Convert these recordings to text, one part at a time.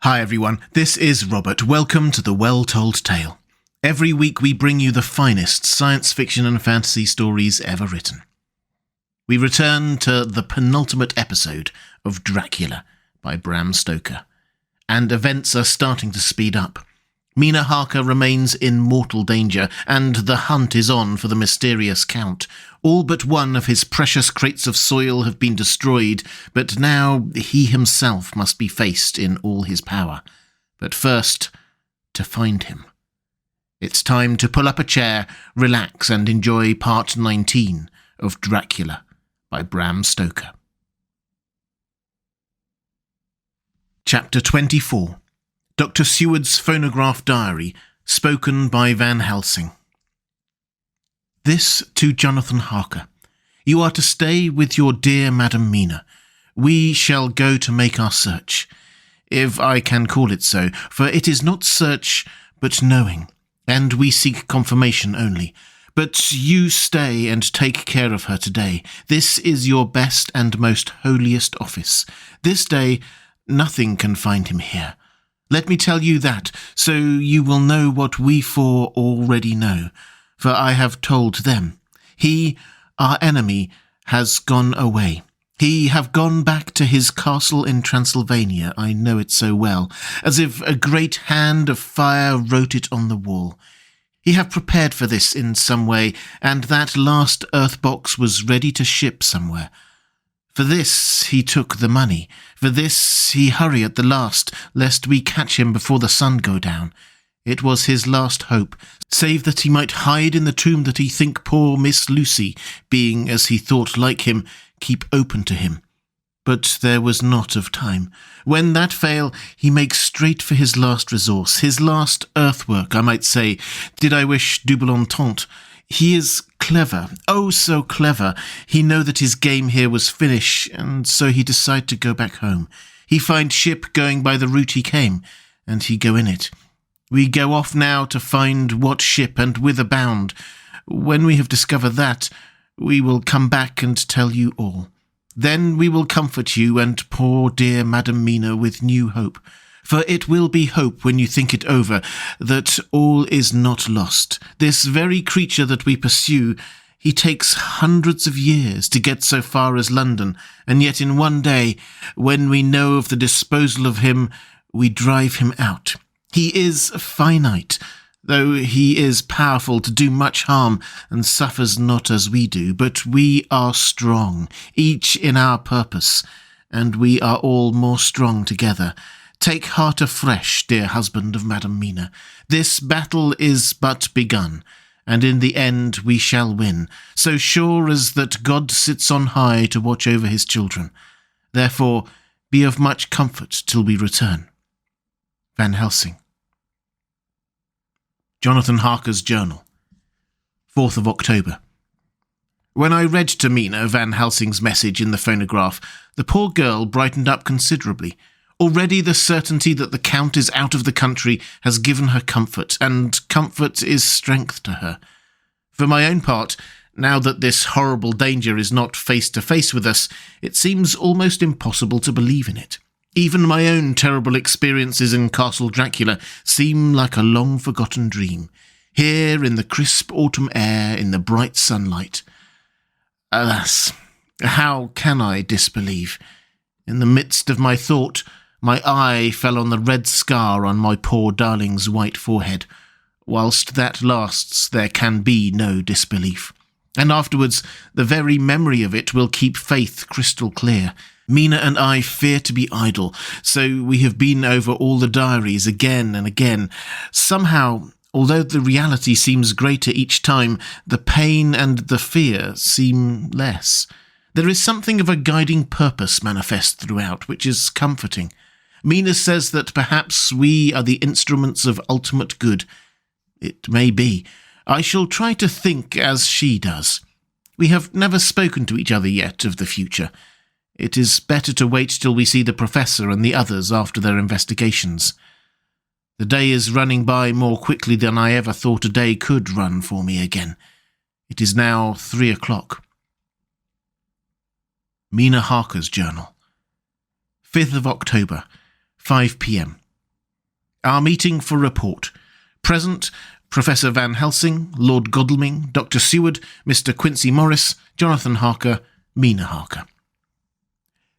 Hi everyone, this is Robert. Welcome to The Well-Told Tale. Every week we bring you the finest science fiction and fantasy stories ever written. We return to the penultimate episode of Dracula by Bram Stoker, and events are starting to speed up. Mina Harker remains in mortal danger, and the hunt is on for the mysterious Count. All but one of his precious crates of soil have been destroyed, but now he himself must be faced in all his power. But first, to find him. It's time to pull up a chair, relax, and enjoy part 19 of Dracula by Bram Stoker. Chapter 24. Dr. Seward's Phonograph Diary, spoken by Van Helsing. This to Jonathan Harker. You are to stay with your dear Madam Mina. We shall go to make our search, if I can call it so, for it is not search, but knowing, and we seek confirmation only. But you stay and take care of her today. This is your best and most holiest office. This day, nothing can find him here. Let me tell you that, so you will know what we four already know, for I have told them. He, our enemy, has gone away. He have gone back to his castle in Transylvania, I know it so well, as if a great hand of fire wrote it on the wall. He have prepared for this in some way, and that last earth box was ready to ship somewhere. For this he took the money. For this he hurry at the last, lest we catch him before the sun go down. It was his last hope, save that he might hide in the tomb that he think poor Miss Lucy, being, as he thought like him, keep open to him. But there was not of time. When that fail, he makes straight for his last resource, his last earthwork, I might say, did I wish double entente. He is clever, oh so clever. He know that his game here was finish, and so he decide to go back home. He find ship going by the route he came, and he go in it. We go off now to find what ship and whither bound. When we have discovered that, we will come back and tell you all. Then we will comfort you and poor dear Madam Mina with new hope. For it will be hope when you think it over, that all is not lost. This very creature that we pursue, he takes hundreds of years to get so far as London, and yet in one day, when we know of the disposal of him, we drive him out. He is finite, though he is powerful to do much harm, and suffers not as we do, but we are strong, each in our purpose, and we are all more strong together. Take heart afresh, dear husband of Madam Mina. This battle is but begun, and in the end we shall win, so sure as that God sits on high to watch over his children. Therefore, be of much comfort till we return. Van Helsing. Jonathan Harker's Journal, 4th of October. When I read to Mina Van Helsing's message in the phonograph, the poor girl brightened up considerably. Already the certainty that the Count is out of the country has given her comfort, and comfort is strength to her. For my own part, now that this horrible danger is not face to face with us, it seems almost impossible to believe in it. Even my own terrible experiences in Castle Dracula seem like a long-forgotten dream, here in the crisp autumn air, in the bright sunlight. Alas, how can I disbelieve? In the midst of my thought, my eye fell on the red scar on my poor darling's white forehead. Whilst that lasts, there can be no disbelief. And afterwards, the very memory of it will keep faith crystal clear. Mina and I fear to be idle, so we have been over all the diaries again and again. Somehow, although the reality seems greater each time, the pain and the fear seem less. There is something of a guiding purpose manifest throughout, which is comforting. Mina says that perhaps we are the instruments of ultimate good. It may be. I shall try to think as she does. We have never spoken to each other yet of the future. It is better to wait till we see the Professor and the others after their investigations. The day is running by more quickly than I ever thought a day could run for me again. It is now 3 o'clock. Mina Harker's Journal, 5th of October, 5 p.m. Our meeting for report. Present, Professor Van Helsing, Lord Godalming, Dr. Seward, Mr. Quincy Morris, Jonathan Harker, Mina Harker.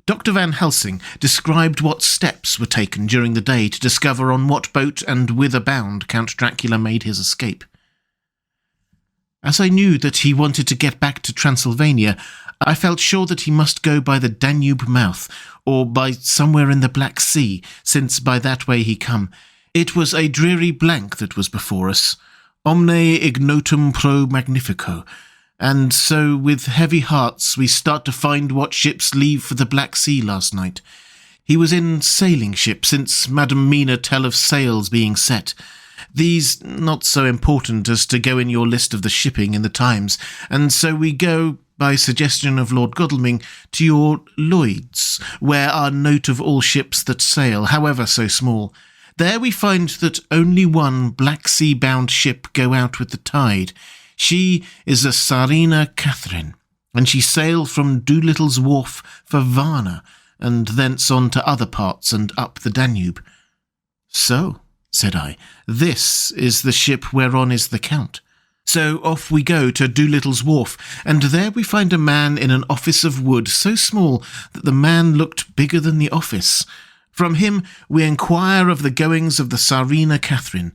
Dr. Van Helsing described what steps were taken during the day to discover on what boat and whither bound Count Dracula made his escape. As I knew that he wanted to get back to Transylvania, I felt sure that he must go by the Danube mouth, or by somewhere in the Black Sea, since by that way he come. It was a dreary blank that was before us, omne ignotum pro magnifico, and so with heavy hearts we start to find what ships leave for the Black Sea last night. He was in sailing ship, since Madam Mina tell of sails being set. These not so important as to go in your list of the shipping in the Times, and so we go, by suggestion of Lord Godalming, to your Lloyd's, where are note of all ships that sail, however so small. There we find that only one Black Sea-bound ship go out with the tide. She is the Tsarina Catherine, and she sailed from Doolittle's Wharf for Varna, and thence on to other parts and up the Danube. So, said I, this is the ship whereon is the Count. So off we go to Doolittle's Wharf, and there we find a man in an office of wood so small that the man looked bigger than the office. From him we inquire of the goings of the Tsarina Catherine.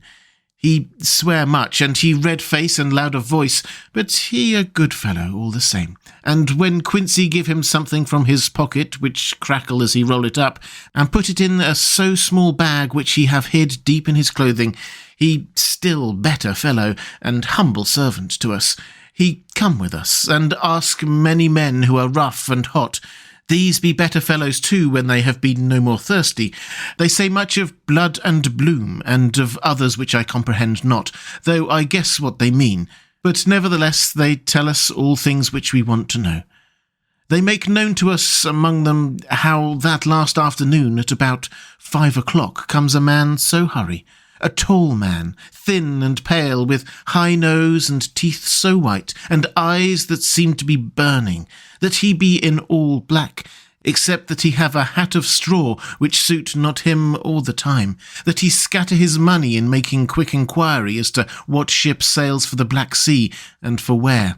He swear much, and he red face and loud of voice, but he a good fellow all the same. And when Quincy give him something from his pocket, which crackle as he roll it up, and put it in a so small bag which he have hid deep in his clothing, he still better fellow and humble servant to us. He come with us, and ask many men who are rough and hot. These be better fellows too when they have been no more thirsty. They say much of blood and bloom, and of others which I comprehend not, though I guess what they mean. But nevertheless they tell us all things which we want to know. They make known to us among them how that last afternoon at about 5 o'clock comes a man so hurry, a tall man, thin and pale, with high nose and teeth so white, and eyes that seem to be burning, that he be in all black, except that he have a hat of straw which suit not him all the time, that he scatter his money in making quick inquiry as to what ship sails for the Black Sea, and for where.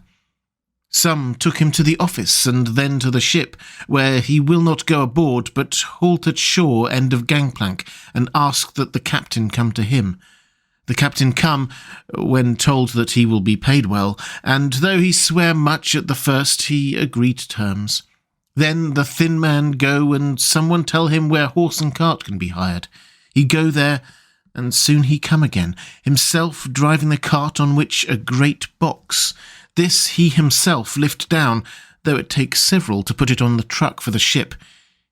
Some took him to the office, and then to the ship, where he will not go aboard, but halt at shore end of gangplank, and ask that the captain come to him. The captain come, when told that he will be paid well, and though he swear much at the first, he agreed terms. Then the thin man go, and someone tell him where horse and cart can be hired. He go there, and soon he come again, himself driving the cart on which a great box. This he himself lift down, though it takes several to put it on the truck for the ship.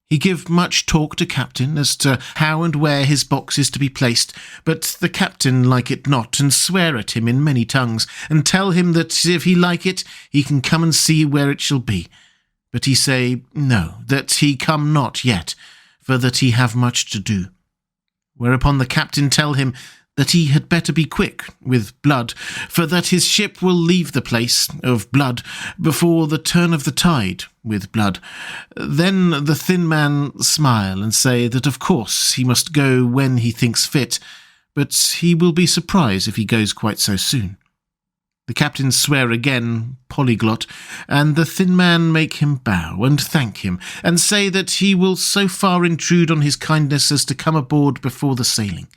He give much talk to captain as to how and where his box is to be placed, but the captain like it not, and swear at him in many tongues, and tell him that if he like it, he can come and see where it shall be. But he say, no, that he come not yet, for that he have much to do. Whereupon the captain tell him that he had better be quick with blood, for that his ship will leave the place of blood before the turn of the tide with blood. Then the thin man smile and say that of course he must go when he thinks fit, but he will be surprised if he goes quite so soon. The captain swear again, polyglot, and the thin man make him bow and thank him, and say that he will so far intrude on his kindness as to come aboard before the sailing.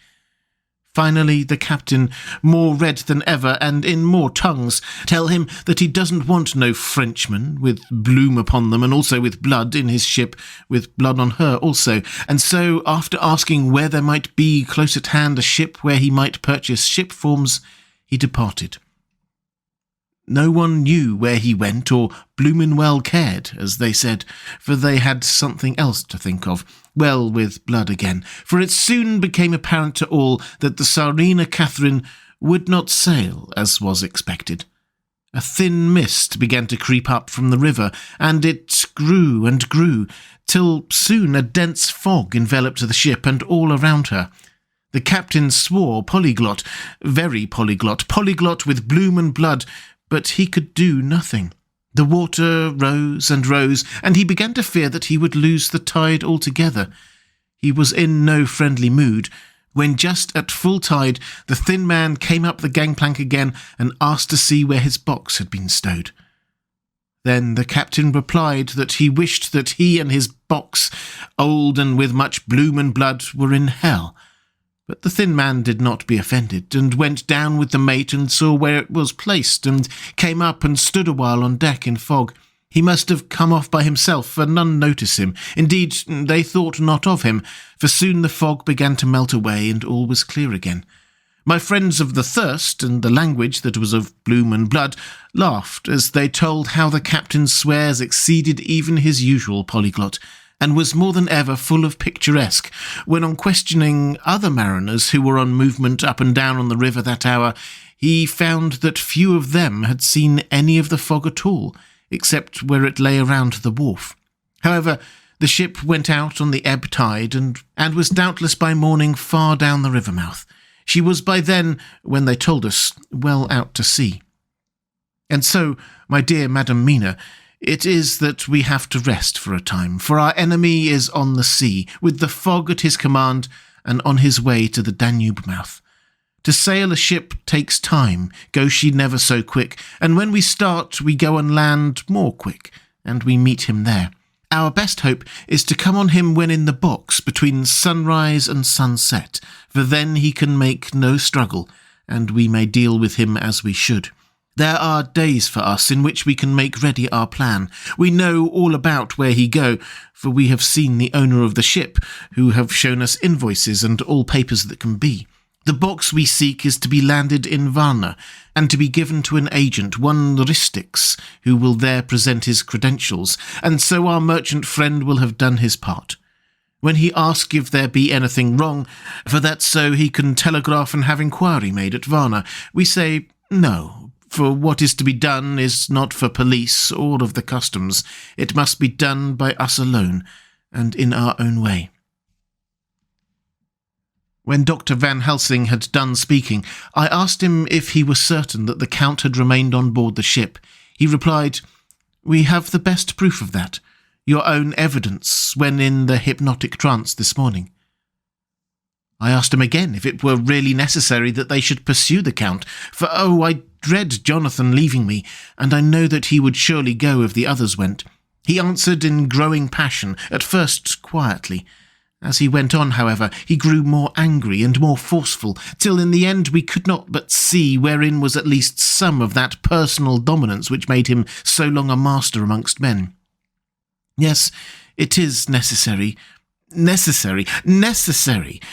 Finally, the captain, more red than ever and in more tongues, tell him that he doesn't want no Frenchmen with bloom upon them and also with blood in his ship, with blood on her also. And so, after asking where there might be close at hand a ship where he might purchase ship forms, he departed. No one knew where he went, or bloomin' well cared, as they said, for they had something else to think of, well with blood again, for it soon became apparent to all that the Tsarina Catherine would not sail as was expected. A thin mist began to creep up from the river, and it grew and grew, till soon a dense fog enveloped the ship and all around her. The captain swore polyglot, very polyglot, polyglot with bloom and blood, but he could do nothing. The water rose and rose, and he began to fear that he would lose the tide altogether. He was in no friendly mood. when just at full tide the thin man came up the gangplank again and asked to see where his box had been stowed. Then the captain replied that he wished that he and his box, old and with much bloom and blood, were in hell. But the thin man did not be offended, and went down with the mate and saw where it was placed, and came up and stood a while on deck in fog. He must have come off by himself, for none noticed him. Indeed, they thought not of him, for soon the fog began to melt away, and all was clear again. My friends of the thirst, and the language that was of bloom and blood, laughed as they told how the captain's swears exceeded even his usual polyglot, and was more than ever full of picturesque, when on questioning other mariners who were on movement up and down on the river that hour, he found that few of them had seen any of the fog at all, except where it lay around the wharf. However, the ship went out on the ebb tide, and was doubtless by morning far down the river mouth. She was by then, when they told us, well out to sea. And so, my dear Madam Mina, it is that we have to rest for a time, for our enemy is on the sea, with the fog at his command, and on his way to the Danube mouth. To sail a ship takes time, go she never so quick, and when we start we go and land more quick, and we meet him there. Our best hope is to come on him when in the box between sunrise and sunset, for then he can make no struggle, and we may deal with him as we should. There are days for us in which we can make ready our plan. We know all about where he go, for we have seen the owner of the ship, who have shown us invoices and all papers that can be. The box we seek is to be landed in Varna, and to be given to an agent, one Ristix, who will there present his credentials, and so our merchant friend will have done his part. When he asks if there be anything wrong, for that so he can telegraph and have inquiry made at Varna, we say no, for what is to be done is not for police or of the customs. It must be done by us alone, and in our own way. When Dr. Van Helsing had done speaking, I asked him if he was certain that the Count had remained on board the ship. He replied, "We have the best proof of that, your own evidence when in the hypnotic trance this morning." I asked him again if it were really necessary that they should pursue the Count, for I dread Jonathan leaving me, and I know that he would surely go if the others went. He answered in growing passion, at first quietly. As he went on, however, he grew more angry and more forceful, till in the end we could not but see wherein was at least some of that personal dominance which made him so long a master amongst men. Yes, it is necessary,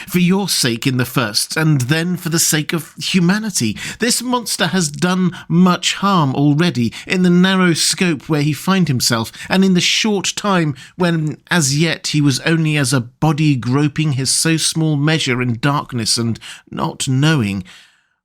for your sake in the first, and then for the sake of humanity. This monster has done much harm already in the narrow scope where he finds himself, and in the short time when as yet he was only as a body groping his so small measure in darkness and not knowing.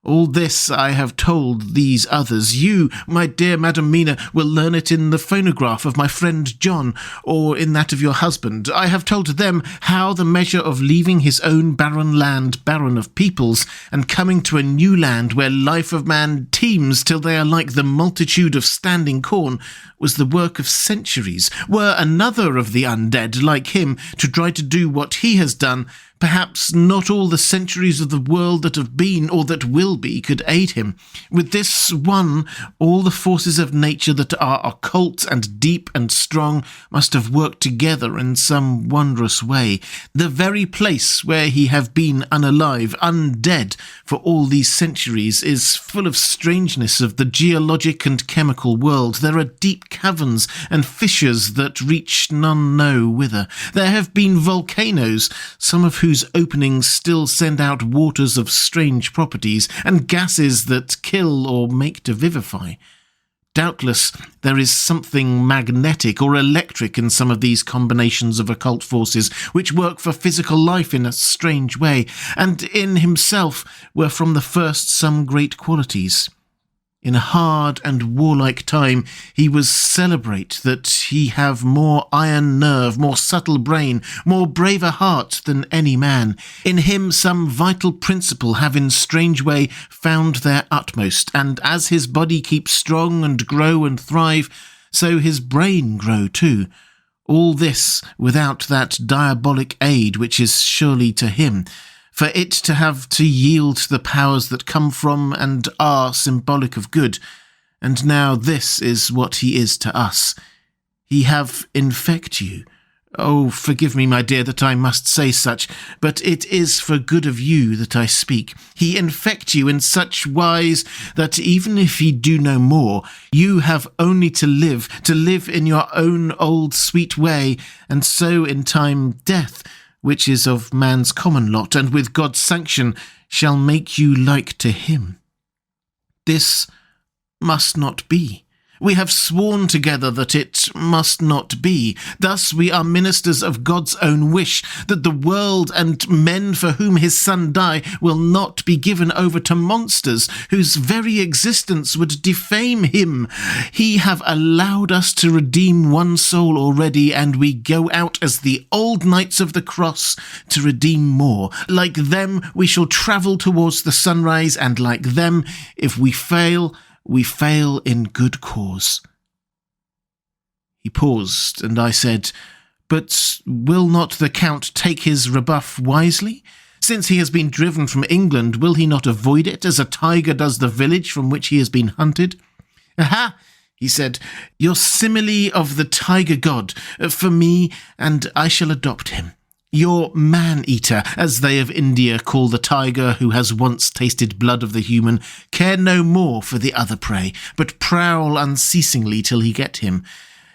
All this I have told these others. You, my dear Madam Mina, will learn it in the phonograph of my friend John, or in that of your husband. I have told them how the measure of leaving his own barren land barren of peoples, and coming to a new land where life of man teems till they are like the multitude of standing corn, was the work of centuries. Were another of the undead like him to try to do what he has done, perhaps not all the centuries of the world that have been or that will be could aid him. With this one, all the forces of nature that are occult and deep and strong must have worked together in some wondrous way. The very place where he have been unalive, undead, for all these centuries is full of strangeness of the geologic and chemical world. There are deep caverns and fissures that reach none know whither. There have been volcanoes, some of whose openings still send out waters of strange properties, and gases that kill or make to vivify. Doubtless there is something magnetic or electric in some of these combinations of occult forces which work for physical life in a strange way, and in himself were from the first some great qualities. In a hard and warlike time he was celebrate that he have more iron nerve, more subtle brain, more braver heart than any man. In him some vital principle have in strange way found their utmost, and as his body keeps strong and grow and thrive, so his brain grow too. All this without that diabolic aid which is surely to him. for it to have to yield to the powers that come from and are symbolic of good, and now this is what he is to us. He have infect you. Oh, forgive me, my dear, that I must say such, but it is for good of you that I speak. He infect you in such wise that even if he do no more, you have only to live in your own old sweet way, and so in time death, which is of man's common lot, and with God's sanction, shall make you like to him. This must not be. We have sworn together that it must not be. Thus we are ministers of God's own wish, that the world and men for whom his Son died will not be given over to monsters, whose very existence would defame him. He have allowed us to redeem one soul already, and we go out as the old knights of the cross to redeem more. Like them we shall travel towards the sunrise, and like them, if we fail in good cause. He paused, and I said, But will not the Count take his rebuff wisely? Since he has been driven from England, will he not avoid it, as a tiger does the village from which he has been hunted? Aha! He said, your simile of the tiger god, for me, and I shall adopt him. Your man-eater, as they of India call the tiger who has once tasted blood of the human, care no more for the other prey, but prowl unceasingly till he get him.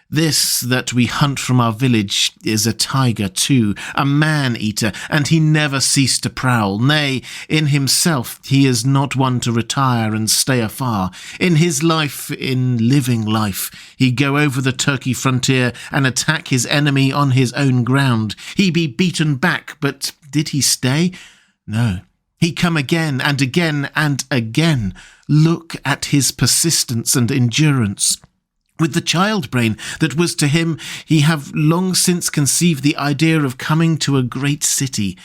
This that we hunt from our village is a tiger too, a man-eater, and he never ceased to prowl. Nay, in himself he is not one to retire and stay afar. In his life, in living life, he go over the Turkey frontier and attack his enemy on his own ground. He be beaten back, but did he stay? No. He come again and again and again. Look at his persistence and endurance. With the child brain that was to him, he have long since conceived the idea of coming to a great city.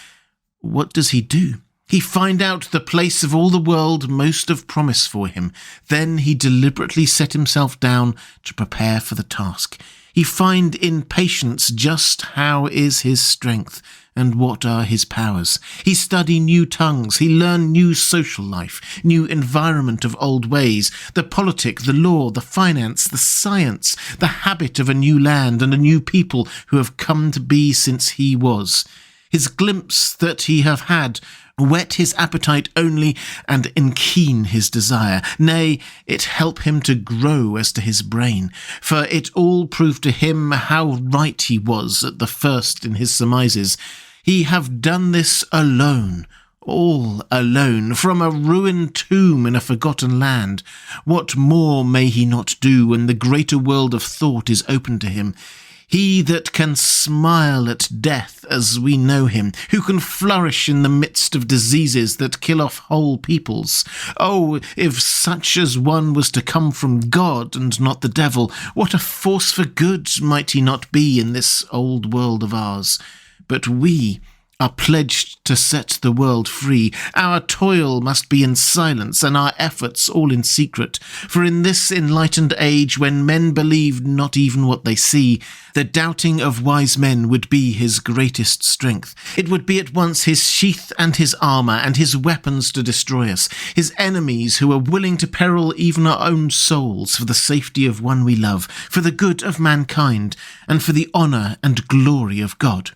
What does he do? He find out the place of all the world most of promise for him. Then he deliberately set himself down to prepare for the task. He find in patience just how is his strength and what are his powers. He study new tongues, he learn new social life, new environment of old ways, the politic, the law, the finance, the science, the habit of a new land and a new people who have come to be since he was. His glimpse that he have had whet his appetite only and enkeen his desire. Nay, it help him to grow as to his brain, for it all proved to him how right he was at the first in his surmises. He have done this alone, all alone, from a ruined tomb in a forgotten land. What more may he not do when the greater world of thought is open to him? He that can smile at death as we know him, who can flourish in the midst of diseases that kill off whole peoples. Oh, if such as one was to come from God and not the devil, what a force for good might he not be in this old world of ours? But we are pledged to set the world free. Our toil must be in silence, and our efforts all in secret. For in this enlightened age, when men believe not even what they see, the doubting of wise men would be his greatest strength. It would be at once his sheath and his armour, and his weapons to destroy us, his enemies who are willing to peril even our own souls for the safety of one we love, for the good of mankind, and for the honour and glory of God.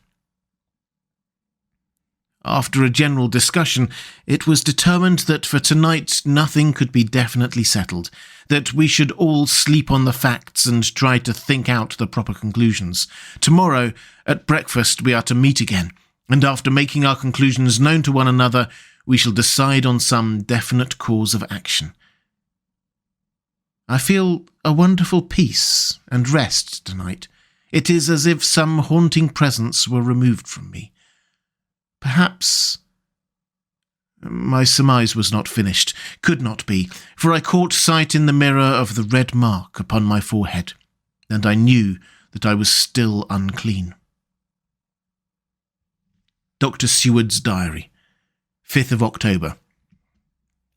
After a general discussion, it was determined that for tonight nothing could be definitely settled, that we should all sleep on the facts and try to think out the proper conclusions. Tomorrow, at breakfast, we are to meet again, and after making our conclusions known to one another, we shall decide on some definite course of action. I feel a wonderful peace and rest tonight. It is as if some haunting presence were removed from me. Perhaps my surmise was not finished, could not be, for I caught sight in the mirror of the red mark upon my forehead, and I knew that I was still unclean. Dr. Seward's Diary, 5th of October.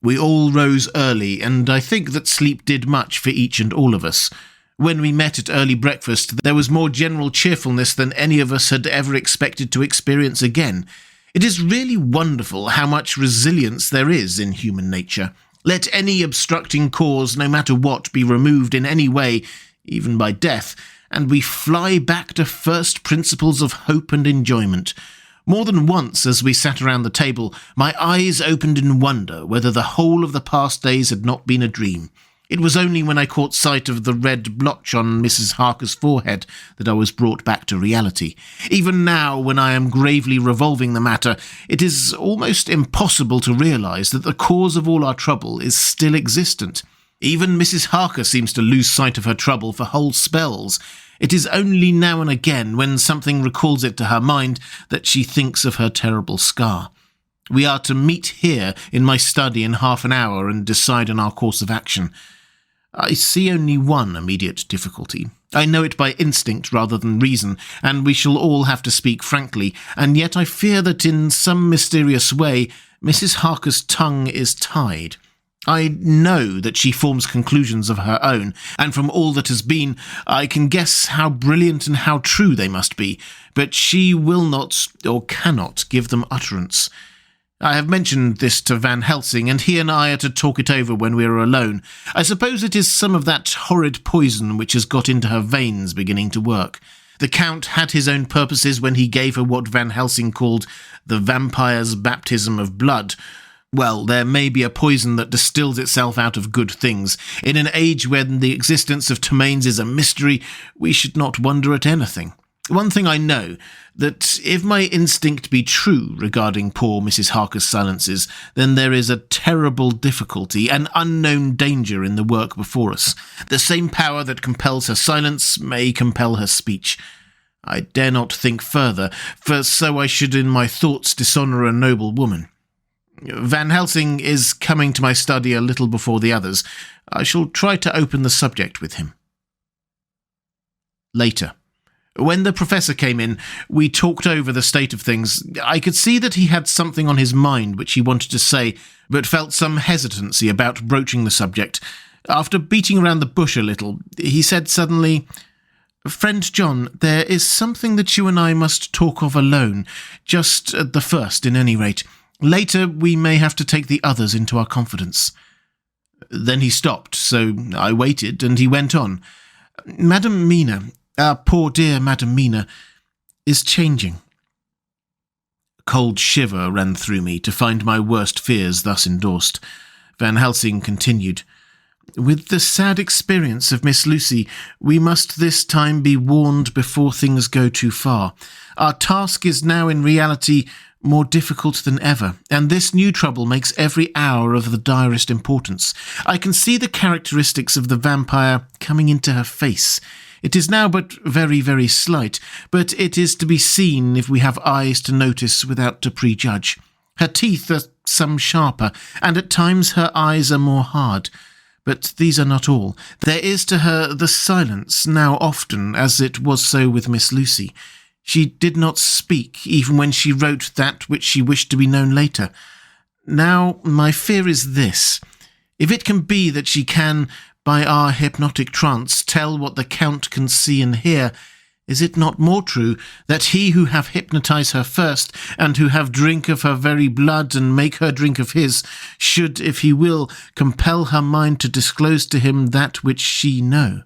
We all rose early, and I think that sleep did much for each and all of us. When we met at early breakfast, there was more general cheerfulness than any of us had ever expected to experience again. It is really wonderful how much resilience there is in human nature. Let any obstructing cause, no matter what, be removed in any way, even by death, and we fly back to first principles of hope and enjoyment. More than once, as we sat around the table, my eyes opened in wonder whether the whole of the past days had not been a dream. It was only when I caught sight of the red blotch on Mrs. Harker's forehead that I was brought back to reality. Even now, when I am gravely revolving the matter, it is almost impossible to realise that the cause of all our trouble is still existent. Even Mrs. Harker seems to lose sight of her trouble for whole spells. It is only now and again, when something recalls it to her mind, that she thinks of her terrible scar. We are to meet here in my study in half an hour and decide on our course of action. I see only one immediate difficulty. I know it by instinct rather than reason, and we shall all have to speak frankly, and yet I fear that in some mysterious way Mrs. Harker's tongue is tied. I know that she forms conclusions of her own, and from all that has been, I can guess how brilliant and how true they must be, but she will not or cannot give them utterance. I have mentioned this to Van Helsing, and he and I are to talk it over when we are alone. I suppose it is some of that horrid poison which has got into her veins beginning to work. The Count had his own purposes when he gave her what Van Helsing called the vampire's baptism of blood. Well, there may be a poison that distills itself out of good things. In an age when the existence of Tremaines is a mystery, we should not wonder at anything. One thing I know, that if my instinct be true regarding poor Mrs. Harker's silences, then there is a terrible difficulty, an unknown danger in the work before us. The same power that compels her silence may compel her speech. I dare not think further, for so I should in my thoughts dishonour a noble woman. Van Helsing is coming to my study a little before the others. I shall try to open the subject with him. Later. When the professor came in, we talked over the state of things. I could see that he had something on his mind which he wanted to say, but felt some hesitancy about broaching the subject. After beating around the bush a little, he said suddenly, "Friend John, there is something that you and I must talk of alone, just at the first, in any rate. Later, we may have to take the others into our confidence." Then he stopped, so I waited, and he went on. "Madam Mina, our poor dear Madam Mina, is changing." A cold shiver ran through me to find my worst fears thus endorsed. Van Helsing continued, "With the sad experience of Miss Lucy, we must this time be warned before things go too far. Our task is now in reality more difficult than ever, and this new trouble makes every hour of the direst importance. I can see the characteristics of the vampire coming into her face. It is now but very, very slight, but it is to be seen if we have eyes to notice without to prejudge. Her teeth are some sharper, and at times her eyes are more hard. But these are not all. There is to her the silence now often, as it was so with Miss Lucy. She did not speak, even when she wrote that which she wished to be known later. Now, my fear is this. If it can be that she can, by our hypnotic trance, tell what the Count can see and hear, is it not more true that he who have hypnotized her first, and who have drink of her very blood and make her drink of his, should, if he will, compel her mind to disclose to him that which she know?"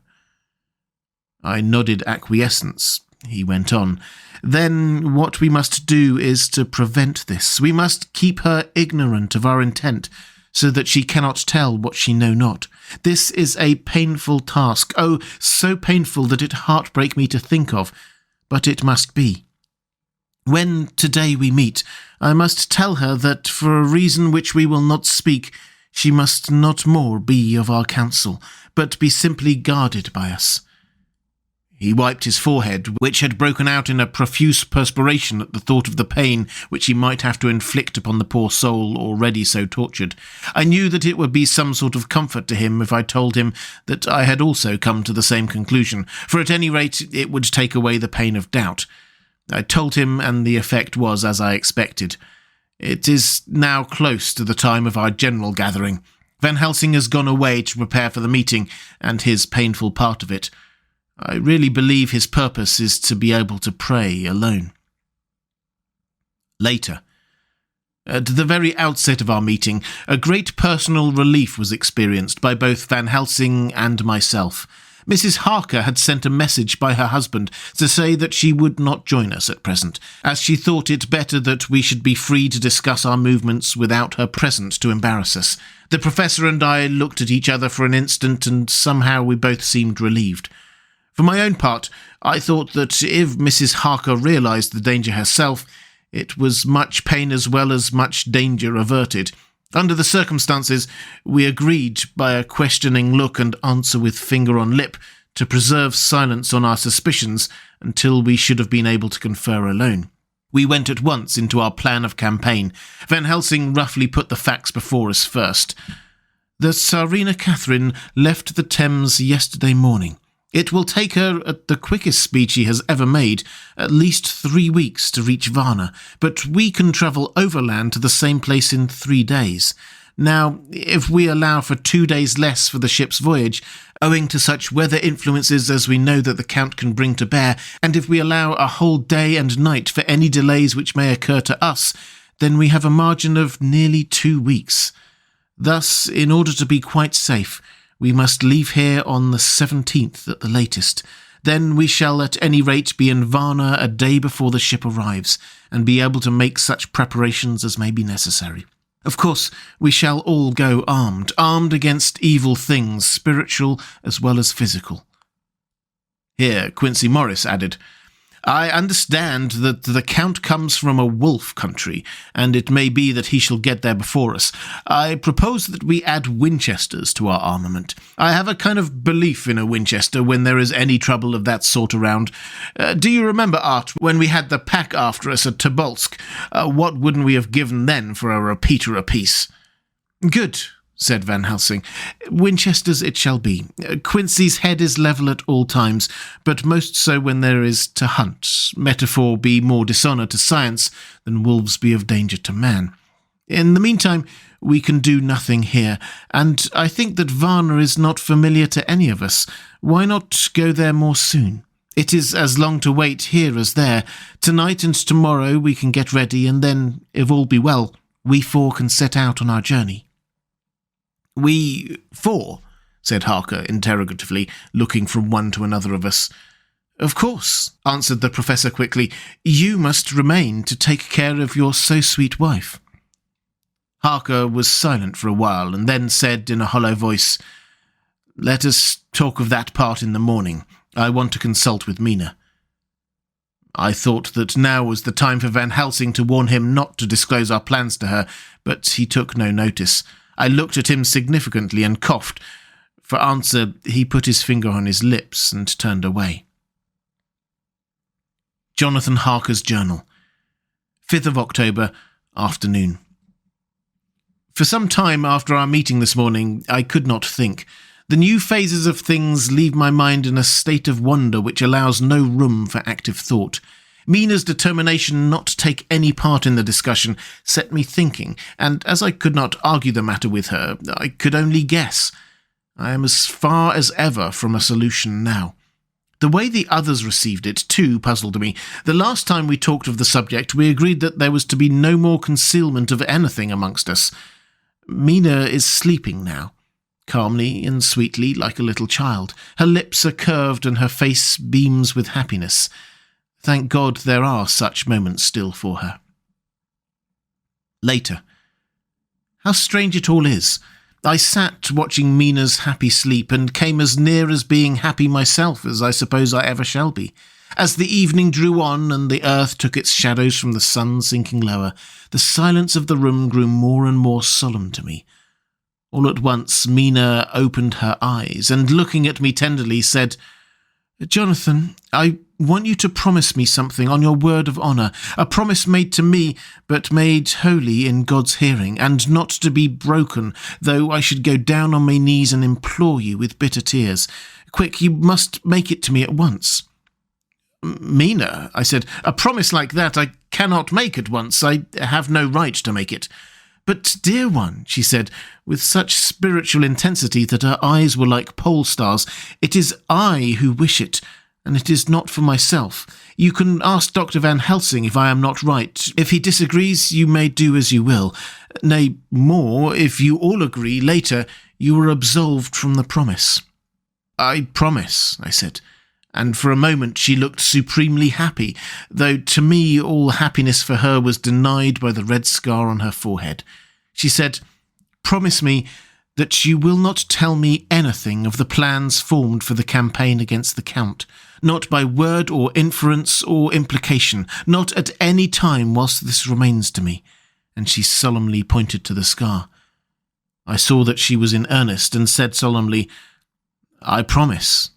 I nodded acquiescence. He went on, "Then what we must do is to prevent this. We must keep her ignorant of our intent, so that she cannot tell what she know not. This is a painful task, oh, so painful that it heartbreak me to think of, but it must be. When today we meet, I must tell her that for a reason which we will not speak, she must not more be of our counsel, but be simply guarded by us." He wiped his forehead, which had broken out in a profuse perspiration at the thought of the pain which he might have to inflict upon the poor soul already so tortured. I knew that it would be some sort of comfort to him if I told him that I had also come to the same conclusion, for at any rate it would take away the pain of doubt. I told him, and the effect was as I expected. It is now close to the time of our general gathering. Van Helsing has gone away to prepare for the meeting, and his painful part of it. I really believe his purpose is to be able to pray alone. Later. At the very outset of our meeting, a great personal relief was experienced by both Van Helsing and myself. Mrs. Harker had sent a message by her husband to say that she would not join us at present, as she thought it better that we should be free to discuss our movements without her present to embarrass us. The Professor and I looked at each other for an instant, and somehow we both seemed relieved. For my own part, I thought that if Mrs. Harker realised the danger herself, it was much pain as well as much danger averted. Under the circumstances, we agreed, by a questioning look and answer with finger on lip, to preserve silence on our suspicions until we should have been able to confer alone. We went at once into our plan of campaign. Van Helsing roughly put the facts before us first. The Tsarina Catherine left the Thames yesterday morning. It will take her, at the quickest speed she has ever made, at least 3 weeks to reach Varna, but we can travel overland to the same place in 3 days. Now, if we allow for 2 days less for the ship's voyage, owing to such weather influences as we know that the Count can bring to bear, and if we allow a whole day and night for any delays which may occur to us, then we have a margin of nearly 2 weeks. Thus, in order to be quite safe, we must leave here on the 17th at the latest. Then we shall at any rate be in Varna a day before the ship arrives, and be able to make such preparations as may be necessary. Of course, we shall all go armed against evil things, spiritual as well as physical. Here Quincy Morris added, I understand that the Count comes from a wolf country, and it may be that he shall get there before us. I propose that we add Winchesters to our armament. I have a kind of belief in a Winchester when there is any trouble of that sort around. Do you remember, Art, when we had the pack after us at Tobolsk? What wouldn't we have given then for a repeater apiece? Good, said Van Helsing. Winchesters it shall be. Quincy's head is level at all times, but most so when there is to hunt. Metaphor be more dishonour to science than wolves be of danger to man. In the meantime, we can do nothing here, and I think that Varna is not familiar to any of us. Why not go there more soon? It is as long to wait here as there. Tonight and tomorrow we can get ready, and then, if all be well, we 4 can set out on our journey. We 4, said Harker interrogatively, looking from one to another of us. Of course, answered the Professor quickly. You must remain to take care of your so-sweet wife. Harker was silent for a while, and then said in a hollow voice, Let us talk of that part in the morning. I want to consult with Mina. I thought that now was the time for Van Helsing to warn him not to disclose our plans to her, but he took no notice. I looked at him significantly and coughed. For answer, he put his finger on his lips and turned away. Jonathan Harker's Journal. 5th of October, afternoon. For some time after our meeting this morning, I could not think. The new phases of things leave my mind in a state of wonder which allows no room for active thought. Mina's determination not to take any part in the discussion set me thinking, and as I could not argue the matter with her, I could only guess. I am as far as ever from a solution now. The way the others received it, too, puzzled me. The last time we talked of the subject, we agreed that there was to be no more concealment of anything amongst us. Mina is sleeping now, calmly and sweetly like a little child. Her lips are curved and her face beams with happiness. Thank God there are such moments still for her. Later. How strange it all is. I sat watching Mina's happy sleep and came as near as being happy myself as I suppose I ever shall be. As the evening drew on and the earth took its shadows from the sun sinking lower, the silence of the room grew more and more solemn to me. All at once Mina opened her eyes and, looking at me tenderly, said, Jonathan, I want you to promise me something on your word of honour, a promise made to me, but made wholly in God's hearing, and not to be broken, though I should go down on my knees and implore you with bitter tears. Quick, you must make it to me at once. Mina, I said, a promise like that I cannot make at once. I have no right to make it. But, dear one, she said, with such spiritual intensity that her eyes were like pole stars, it is I who wish it. and it is not for myself. You can ask Dr. Van Helsing if I am not right. If he disagrees, you may do as you will. Nay, more, if you all agree, later you are absolved from the promise." "I promise," I said, and for a moment she looked supremely happy, though to me all happiness for her was denied by the red scar on her forehead. She said, "Promise me that you will not tell me anything of the plans formed for the campaign against the Count, not by word or inference or implication, not at any time whilst this remains to me," and she solemnly pointed to the scar. I saw that she was in earnest and said solemnly, "I promise."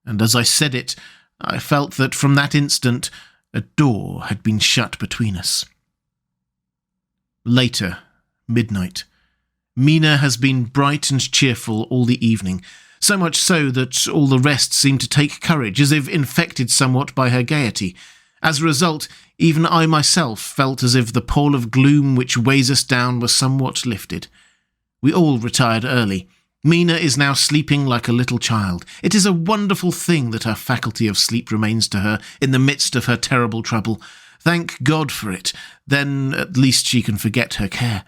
And as I said it, I felt that from that instant a door had been shut between us. Later, midnight. Mina has been bright and cheerful all the evening, so much so that all the rest seemed to take courage, as if infected somewhat by her gaiety. As a result, even I myself felt as if the pall of gloom which weighs us down was somewhat lifted. We all retired early. Mina is now sleeping like a little child. It is a wonderful thing that her faculty of sleep remains to her in the midst of her terrible trouble. Thank God for it. Then at least she can forget her care.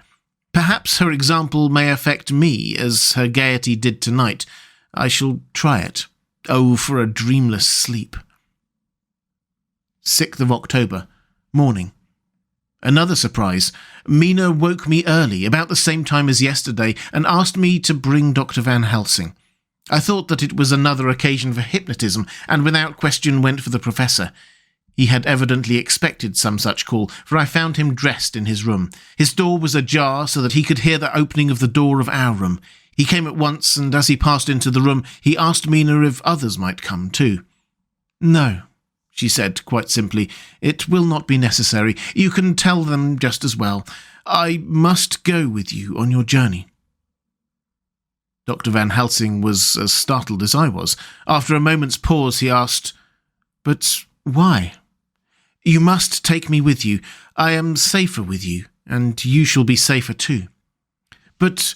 Perhaps her example may affect me, as her gaiety did tonight. I shall try it. Oh, for a dreamless sleep. 6th of October, morning. Another surprise. Mina woke me early, about the same time as yesterday, and asked me to bring Dr. Van Helsing. I thought that it was another occasion for hypnotism, and without question went for the professor. He had evidently expected some such call, for I found him dressed in his room. His door was ajar so that he could hear the opening of the door of our room. He came at once, and as he passed into the room, he asked Mina if others might come too. "No," she said quite simply. "It will not be necessary. You can tell them just as well. I must go with you on your journey." Dr. Van Helsing was as startled as I was. After a moment's pause, he asked, "But why?" "You must take me with you. I am safer with you, and you shall be safer too." "But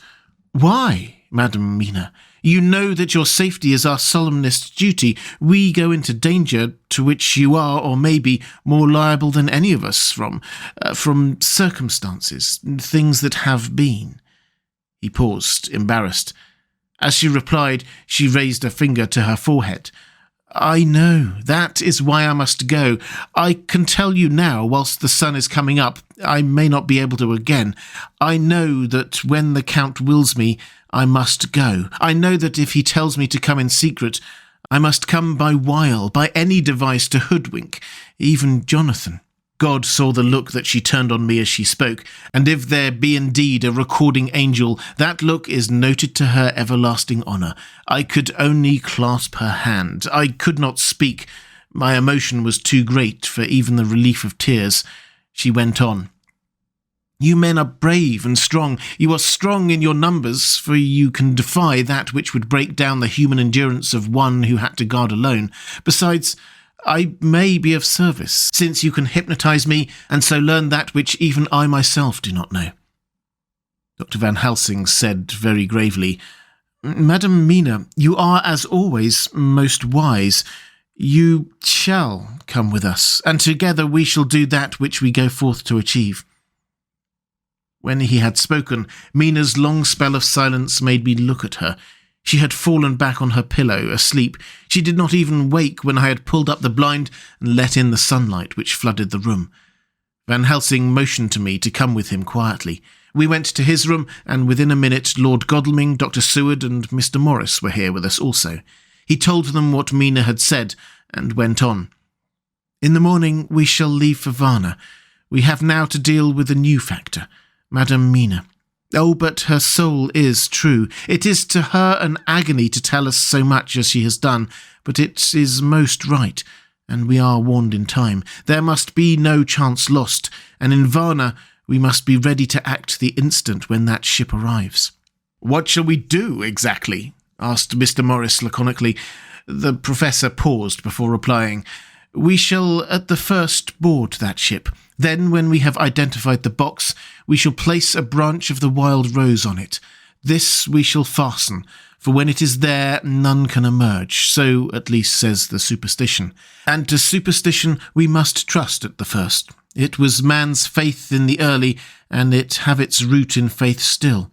why, Madam Mina? You know that your safety is our solemnest duty. We go into danger to which you are, or may be, more liable than any of us from circumstances, things that have been." He paused, embarrassed. As she replied, she raised a finger to her forehead. "I know. That is why I must go. I can tell you now, whilst the sun is coming up, I may not be able to again. I know that when the Count wills me, I must go. I know that if he tells me to come in secret, I must come by wile, by any device to hoodwink, even Jonathan." God saw the look that she turned on me as she spoke, and if there be indeed a recording angel, that look is noted to her everlasting honour. I could only clasp her hand. I could not speak. My emotion was too great for even the relief of tears. She went on. "You men are brave and strong. You are strong in your numbers, for you can defy that which would break down the human endurance of one who had to guard alone. Besides, I may be of service, since you can hypnotize me and so learn that which even I myself do not know." Dr. Van Helsing said very gravely, "Madam Mina, you are, as always, most wise. You shall come with us, and together we shall do that which we go forth to achieve." When he had spoken, Mina's long spell of silence made me look at her. She had fallen back on her pillow, asleep. She did not even wake when I had pulled up the blind and let in the sunlight which flooded the room. Van Helsing motioned to me to come with him quietly. We went to his room, and within a minute Lord Godalming, Dr. Seward, and Mr. Morris were here with us also. He told them what Mina had said, and went on. "In the morning we shall leave for Varna. We have now to deal with a new factor, Madam Mina. Oh, but her soul is true. It is to her an agony to tell us so much as she has done, but it is most right, and we are warned in time. There must be no chance lost, and in Varna we must be ready to act the instant when that ship arrives." "What shall we do exactly?" asked Mr. Morris laconically. The professor paused before replying. "We shall at the first board that ship. Then, when we have identified the box, we shall place a branch of the wild rose on it. This we shall fasten, For when it is there, none can emerge, so at least says the superstition. And to superstition we must trust at the first. It was man's faith in the early, and it have its root in faith still.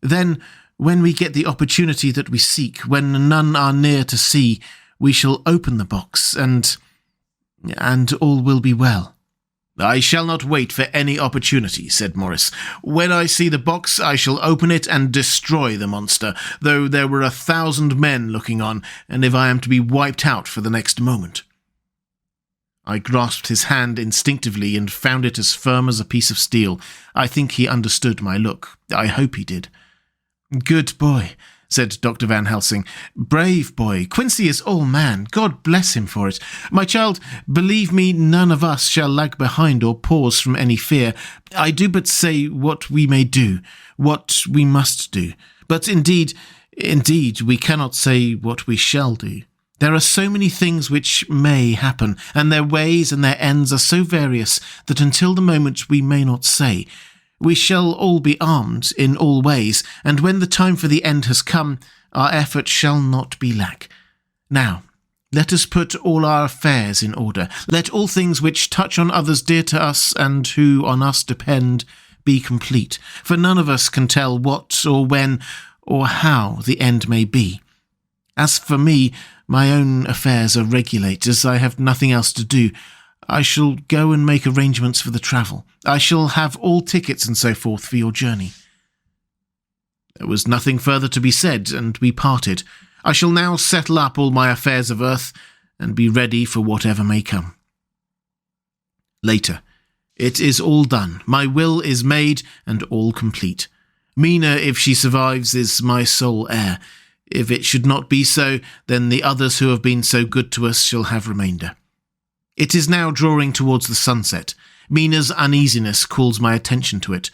Then, when we get the opportunity that we seek, when none are near to see, we shall open the box, and all will be well." "I shall not wait for any opportunity," said Morris. "When I see the box, I shall open it and destroy the monster, though there were 1,000 men looking on, and if I am to be wiped out for the next moment." I grasped his hand instinctively and found it as firm as a piece of steel. I think he understood my look. I hope he did. "Good boy," said Dr. Van Helsing. "Brave boy. Quincy is all man. God bless him for it. My child, believe me, none of us shall lag behind or pause from any fear. I do but say what we may do, what we must do. But indeed, we cannot say what we shall do. There are so many things which may happen, and their ways and their ends are so various that until the moment we may not say. We shall all be armed in all ways, and when the time for the end has come, our effort shall not be lack. Now, let us put all our affairs in order. Let all things which touch on others dear to us and who on us depend be complete, for none of us can tell what or when or how the end may be. As for me, my own affairs are regulate, as I have nothing else to do. I shall go and make arrangements for the travel. I shall have all tickets and so forth for your journey." There was nothing further to be said, and we parted. I shall now settle up all my affairs of earth, and be ready for whatever may come. Later. It is all done. My will is made, and all complete. Mina, if she survives, is my sole heir. If it should not be so, then the others who have been so good to us shall have remainder. It is now drawing towards the sunset. Mina's uneasiness calls my attention to it.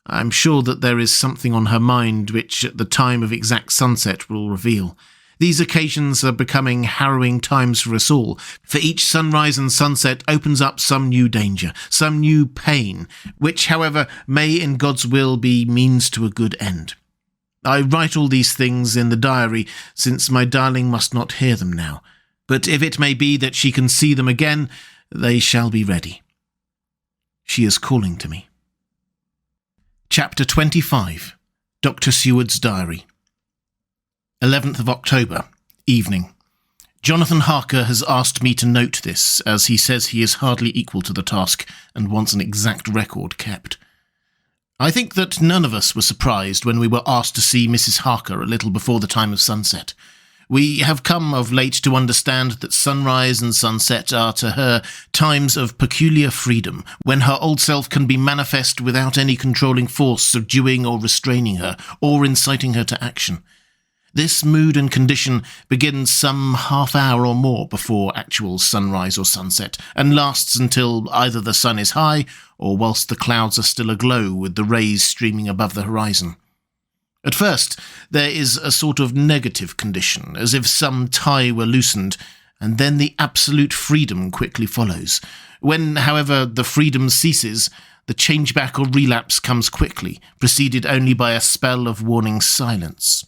I am sure that there is something on her mind which at the time of exact sunset will reveal. These occasions are becoming harrowing times for us all, for each sunrise and sunset opens up some new danger, some new pain, which, however, may in God's will be means to a good end. I write all these things in the diary, since my darling must not hear them now. But if it may be that she can see them again, they shall be ready. She is calling to me. Chapter 25. Dr. Seward's Diary. 11th of October, evening. Jonathan Harker has asked me to note this, as he says he is hardly equal to the task and wants an exact record kept. I think that none of us were surprised when we were asked to see Mrs. Harker a little before the time of sunset. We have come of late to understand that sunrise and sunset are to her times of peculiar freedom, when her old self can be manifest without any controlling force subduing or restraining her, or inciting her to action. This mood and condition begins some half hour or more before actual sunrise or sunset, and lasts until either the sun is high, or whilst the clouds are still aglow with the rays streaming above the horizon. At first, there is a sort of negative condition, as if some tie were loosened, and then the absolute freedom quickly follows. When, however, the freedom ceases, the change-back or relapse comes quickly, preceded only by a spell of warning silence.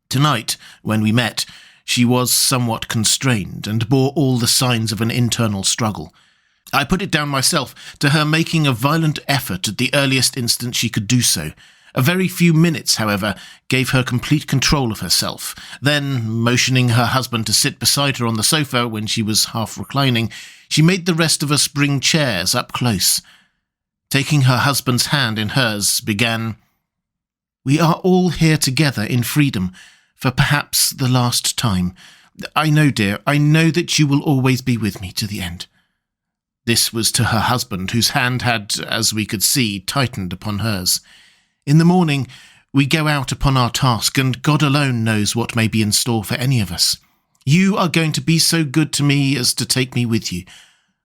Tonight, when we met, she was somewhat constrained, and bore all the signs of an internal struggle. I put it down myself to her making a violent effort at the earliest instant she could do so. A very few minutes, however, gave her complete control of herself. Then, motioning her husband to sit beside her on the sofa when she was half reclining, she made the rest of us bring chairs up close. Taking her husband's hand in hers, began, "We are all here together in freedom, for perhaps the last time. I know, dear, I know that you will always be with me to the end." This was to her husband, whose hand had, as we could see, tightened upon hers. "In the morning, we go out upon our task, and God alone knows what may be in store for any of us. You are going to be so good to me as to take me with you.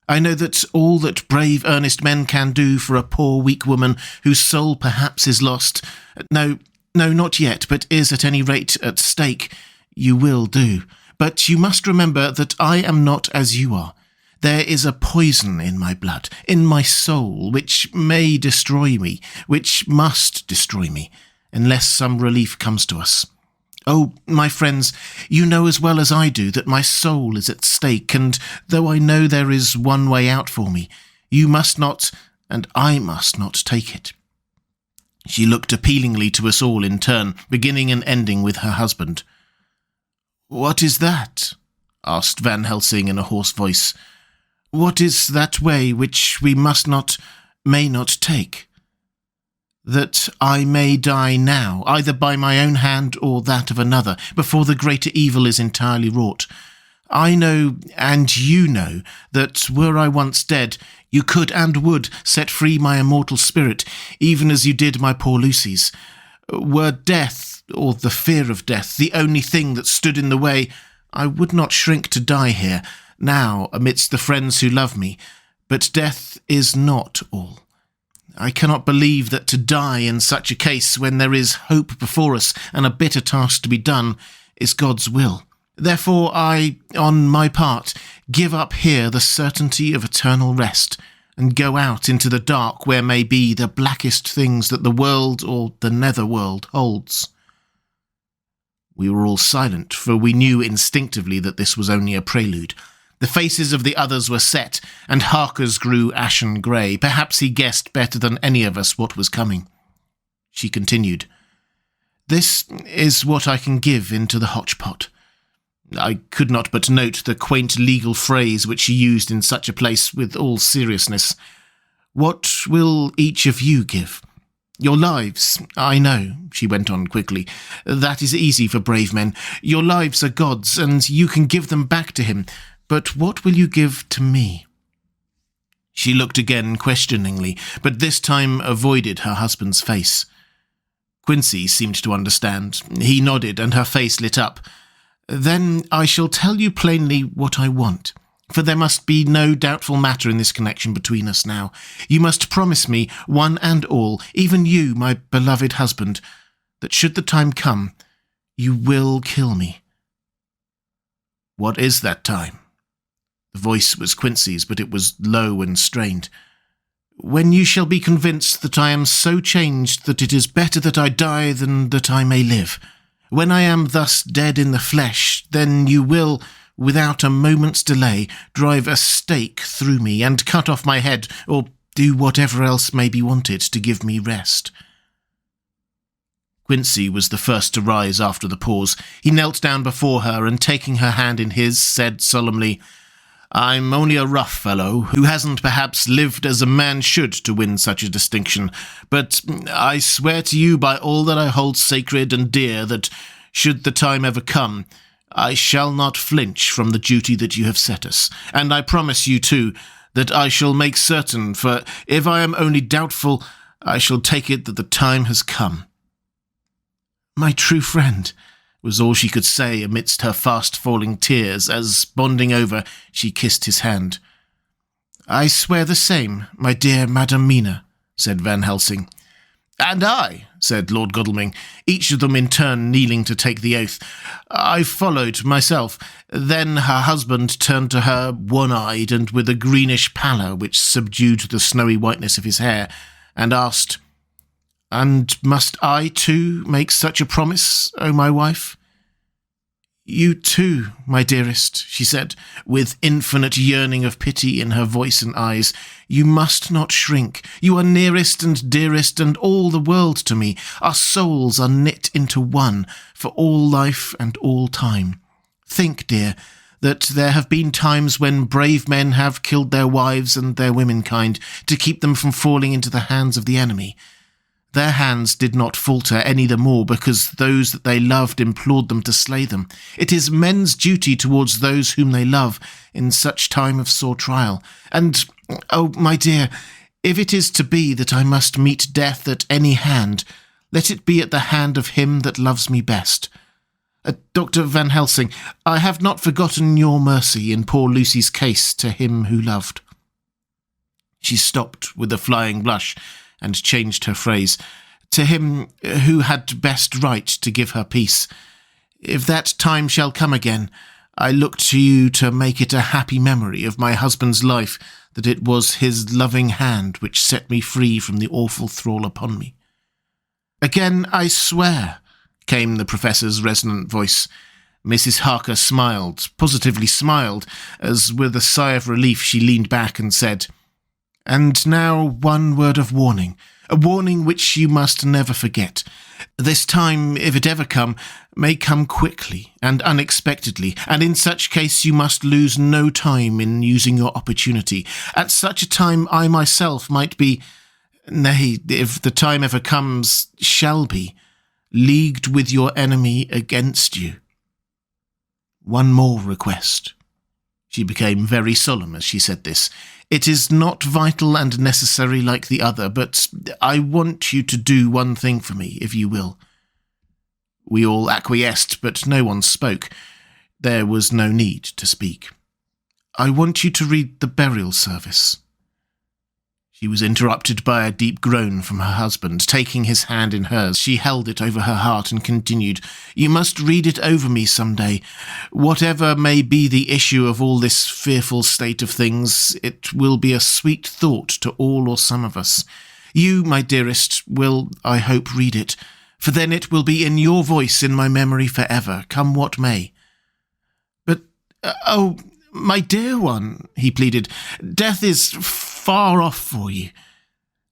I know that all that brave, earnest men can do for a poor, weak woman whose soul perhaps is lost, no, not yet, but is at any rate at stake, you will do. But you must remember that I am not as you are. There is a poison in my blood, in my soul, which may destroy me, which must destroy me, unless some relief comes to us. Oh, my friends, you know as well as I do that my soul is at stake, and though I know there is one way out for me, you must not, and I must not take it." She looked appealingly to us all in turn, beginning and ending with her husband. "What is that?" asked Van Helsing in a hoarse voice. "What is that way which we must not, may not take?" "That I may die now, either by my own hand or that of another, before the greater evil is entirely wrought. I know, and you know, that were I once dead, you could and would set free my immortal spirit, even as you did my poor Lucy's. Were death, or the fear of death, the only thing that stood in the way, I would not shrink to die here, now, amidst the friends who love me. But death is not all. I cannot believe that to die in such a case, when there is hope before us and a bitter task to be done, is God's will. Therefore I, on my part, give up here the certainty of eternal rest, and go out into the dark where may be the blackest things that the world or the nether world holds." We were all silent, for we knew instinctively that this was only a prelude. The faces of the others were set, and Harker's grew ashen grey. Perhaps he guessed better than any of us what was coming. She continued, "This is what I can give into the hotchpot." I could not but note the quaint legal phrase which she used in such a place with all seriousness. "What will each of you give? Your lives, I know," she went on quickly. "That is easy for brave men. Your lives are God's, and you can give them back to him. But what will you give to me?" She looked again questioningly, but this time avoided her husband's face. Quincy seemed to understand. He nodded, and her face lit up. "Then I shall tell you plainly what I want, for there must be no doubtful matter in this connection between us now. You must promise me, one and all, even you, my beloved husband, that should the time come, you will kill me." "What is that time?" The voice was Quincy's, but it was low and strained. "When you shall be convinced that I am so changed that it is better that I die than that I may live. When I am thus dead in the flesh, then you will, without a moment's delay, drive a stake through me and cut off my head, or do whatever else may be wanted to give me rest." Quincy was the first to rise after the pause. He knelt down before her and, taking her hand in his, said solemnly, "I'm only a rough fellow, who hasn't perhaps lived as a man should to win such a distinction, but I swear to you by all that I hold sacred and dear that, should the time ever come, I shall not flinch from the duty that you have set us, and I promise you, too, that I shall make certain, for if I am only doubtful, I shall take it that the time has come." "My true friend," was all she could say amidst her fast-falling tears as, bonding over, she kissed his hand. "I swear the same, my dear Madam Mina," said Van Helsing. "And I," said Lord Godalming, each of them in turn kneeling to take the oath. "I followed myself." Then her husband turned to her, one-eyed and with a greenish pallor which subdued the snowy whiteness of his hair, and asked, "And must I, too, make such a promise, O my wife?" "You too, my dearest," she said, with infinite yearning of pity in her voice and eyes. "You must not shrink. You are nearest and dearest and all the world to me. Our souls are knit into one, for all life and all time. Think, dear, that there have been times when brave men have killed their wives and their womenkind to keep them from falling into the hands of the enemy. Their hands did not falter any the more because those that they loved implored them to slay them. It is men's duty towards those whom they love in such time of sore trial. And, oh, my dear, if it is to be that I must meet death at any hand, let it be at the hand of him that loves me best. Dr. Van Helsing, I have not forgotten your mercy in poor Lucy's case to him who loved." She stopped with a flying blush, and changed her phrase, "to him who had best right to give her peace. If that time shall come again, I look to you to make it a happy memory of my husband's life, that it was his loving hand which set me free from the awful thrall upon me. Again I swear," came the professor's resonant voice. Mrs. Harker smiled, positively smiled, as with a sigh of relief she leaned back and said, "And now one word of warning, a warning which you must never forget. This time, if it ever come, may come quickly and unexpectedly, and in such case you must lose no time in using your opportunity. At such a time I myself might be, nay, if the time ever comes, shall be, leagued with your enemy against you. One more request." She became very solemn as she said this. "It is not vital and necessary like the other, but I want you to do one thing for me, if you will." We all acquiesced, but no one spoke. There was no need to speak. "I want you to read the burial service." She was interrupted by a deep groan from her husband. Taking his hand in hers, she held it over her heart and continued, "You must read it over me some day. Whatever may be the issue of all this fearful state of things, it will be a sweet thought to all or some of us. You, my dearest, will, I hope, read it, for then it will be in your voice in my memory forever, come what may." "But, oh, my dear one," he pleaded, "death is far off for you."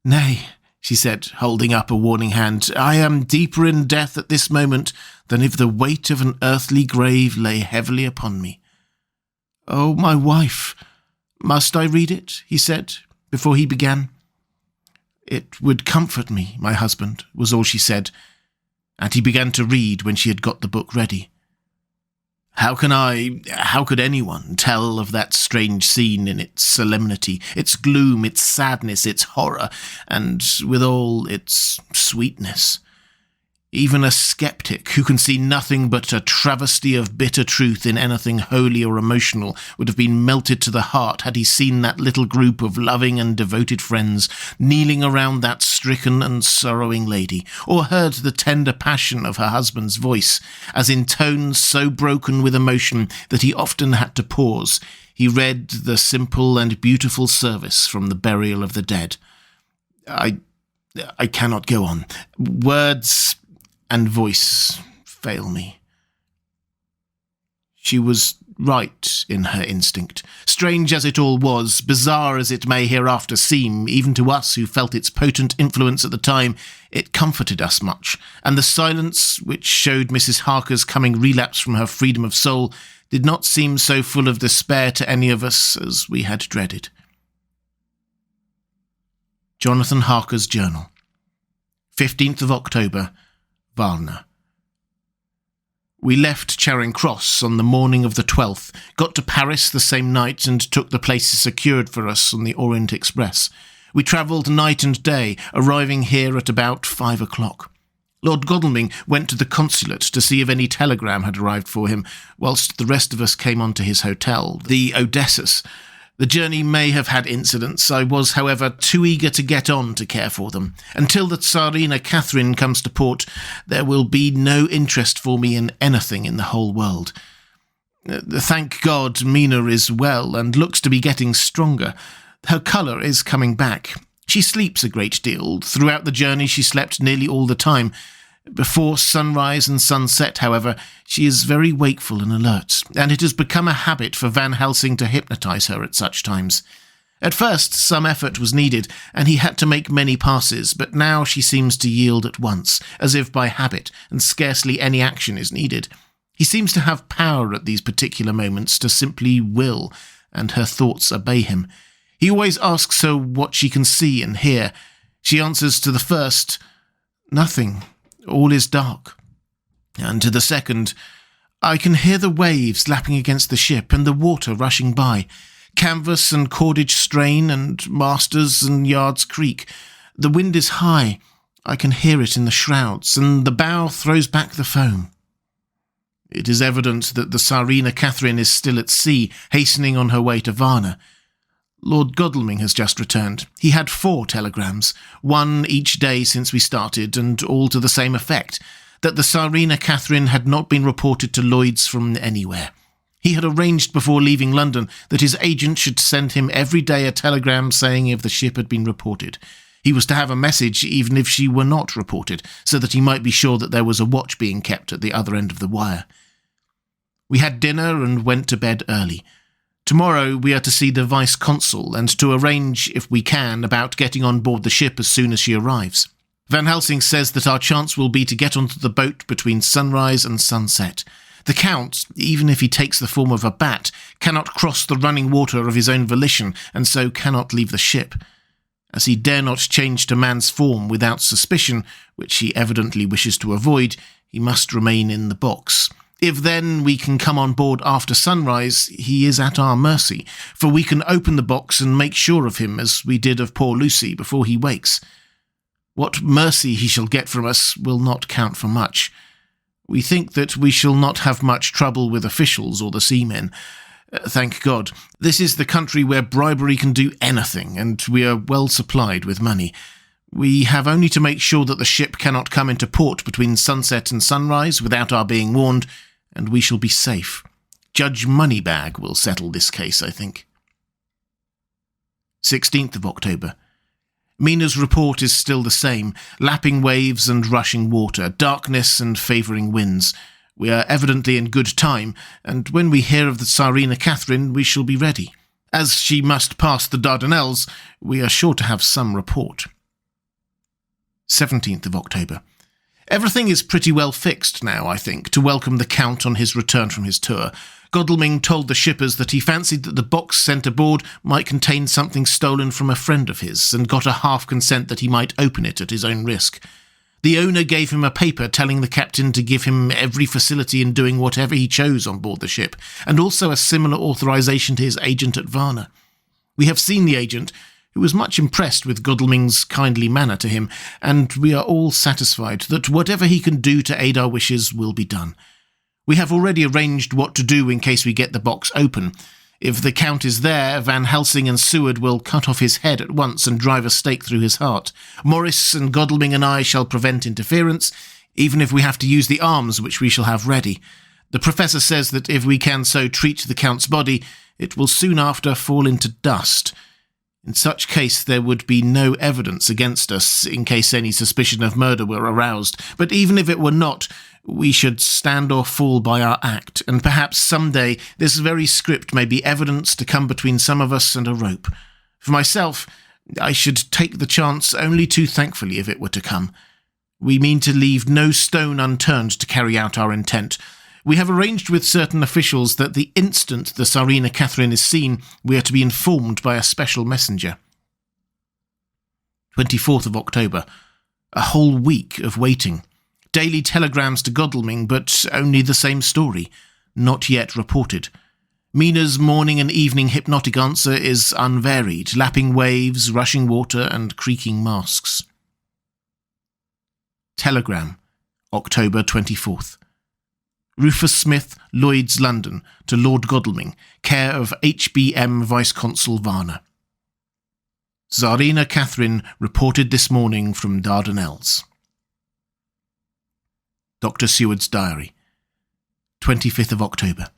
"Nay," she said, holding up a warning hand, "I am deeper in death at this moment than if the weight of an earthly grave lay heavily upon me." "Oh, my wife, must I read it?" he said, before he began. "It would comfort me, my husband," was all she said, and he began to read when she had got the book ready. How could anyone tell of that strange scene in its solemnity, its gloom, its sadness, its horror, and withal its sweetness? Even a skeptic who can see nothing but a travesty of bitter truth in anything holy or emotional would have been melted to the heart had he seen that little group of loving and devoted friends kneeling around that stricken and sorrowing lady, or heard the tender passion of her husband's voice, as in tones so broken with emotion that he often had to pause, he read the simple and beautiful service from the burial of the dead. I cannot go on. Words and voice fail me. She was right in her instinct. Strange as it all was, bizarre as it may hereafter seem, even to us who felt its potent influence at the time, it comforted us much, and the silence which showed Mrs. Harker's coming relapse from her freedom of soul did not seem so full of despair to any of us as we had dreaded. Jonathan Harker's Journal, 15th of October, Varna. We left Charing Cross on the morning of the 12th, got to Paris the same night and took the places secured for us on the Orient Express. We travelled night and day, arriving here at about 5 o'clock. Lord Godalming went to the consulate to see if any telegram had arrived for him, whilst the rest of us came on to his hotel, the Odysseus. The journey may have had incidents. I was, however, too eager to get on to care for them. Until the Tsarina Catherine comes to port, there will be no interest for me in anything in the whole world. Thank God, Mina is well and looks to be getting stronger. Her colour is coming back. She sleeps a great deal. Throughout the journey she slept nearly all the time. Before sunrise and sunset, however, she is very wakeful and alert, and it has become a habit for Van Helsing to hypnotise her at such times. At first, some effort was needed, and he had to make many passes, but now she seems to yield at once, as if by habit, and scarcely any action is needed. He seems to have power at these particular moments to simply will, and her thoughts obey him. He always asks her what she can see and hear. She answers to the first, "Nothing. All is dark." And to the second, "I can hear the waves lapping against the ship and the water rushing by. Canvas and cordage strain and masters and yards creak. The wind is high. I can hear it in the shrouds, and the bow throws back the foam." It is evident that the Tsarina Catherine is still at sea, hastening on her way to Varna. Lord Godalming has just returned. He had 4 telegrams, one each day since we started, and all to the same effect, that the Tsarina Catherine had not been reported to Lloyd's from anywhere. He had arranged before leaving London that his agent should send him every day a telegram saying if the ship had been reported. He was to have a message even if she were not reported, so that he might be sure that there was a watch being kept at the other end of the wire. We had dinner and went to bed early. Tomorrow we are to see the Vice-Consul and to arrange, if we can, about getting on board the ship as soon as she arrives. Van Helsing says that our chance will be to get onto the boat between sunrise and sunset. The Count, even if he takes the form of a bat, cannot cross the running water of his own volition, and so cannot leave the ship. As he dare not change to man's form without suspicion, which he evidently wishes to avoid, he must remain in the box. If then we can come on board after sunrise, he is at our mercy, for we can open the box and make sure of him, as we did of poor Lucy, before he wakes. What mercy he shall get from us will not count for much. We think that we shall not have much trouble with officials or the seamen. Thank God. This is the country where bribery can do anything, and we are well supplied with money. We have only to make sure that the ship cannot come into port between sunset and sunrise without our being warned, and we shall be safe. Judge Moneybag will settle this case, I think. 16th of October. Mina's report is still the same, lapping waves and rushing water, darkness and favouring winds. We are evidently in good time, and when we hear of the Tsarina Catherine, we shall be ready. As she must pass the Dardanelles, we are sure to have some report. 17th of October. Everything is pretty well fixed now, I think, to welcome the Count on his return from his tour. Godalming told the shippers that he fancied that the box sent aboard might contain something stolen from a friend of his, and got a half consent that he might open it at his own risk. The owner gave him a paper telling the captain to give him every facility in doing whatever he chose on board the ship, and also a similar authorization to his agent at Varna. We have seen the agent, who was much impressed with Godalming's kindly manner to him, and we are all satisfied that whatever he can do to aid our wishes will be done. We have already arranged what to do in case we get the box open. If the Count is there, Van Helsing and Seward will cut off his head at once and drive a stake through his heart. Morris and Godalming and I shall prevent interference, even if we have to use the arms which we shall have ready. The Professor says that if we can so treat the Count's body, it will soon after fall into dust. In such case there would be no evidence against us in case any suspicion of murder were aroused, but even if it were not, we should stand or fall by our act, and perhaps some day this very script may be evidence to come between some of us and a rope. For myself, I should take the chance only too thankfully if it were to come. We mean to leave no stone unturned to carry out our intent. We have arranged with certain officials that the instant the Tsarina Catherine is seen, we are to be informed by a special messenger. 24th of October. A whole week of waiting. Daily telegrams to Godalming, but only the same story. Not yet reported. Mina's morning and evening hypnotic answer is unvaried, lapping waves, rushing water, and creaking masks. Telegram. October 24th. Rufus Smith, Lloyd's, London, to Lord Godalming, care of HBM Vice-Consul Varna. Tsarina Catherine reported this morning from Dardanelles. Dr. Seward's diary. 25th of October.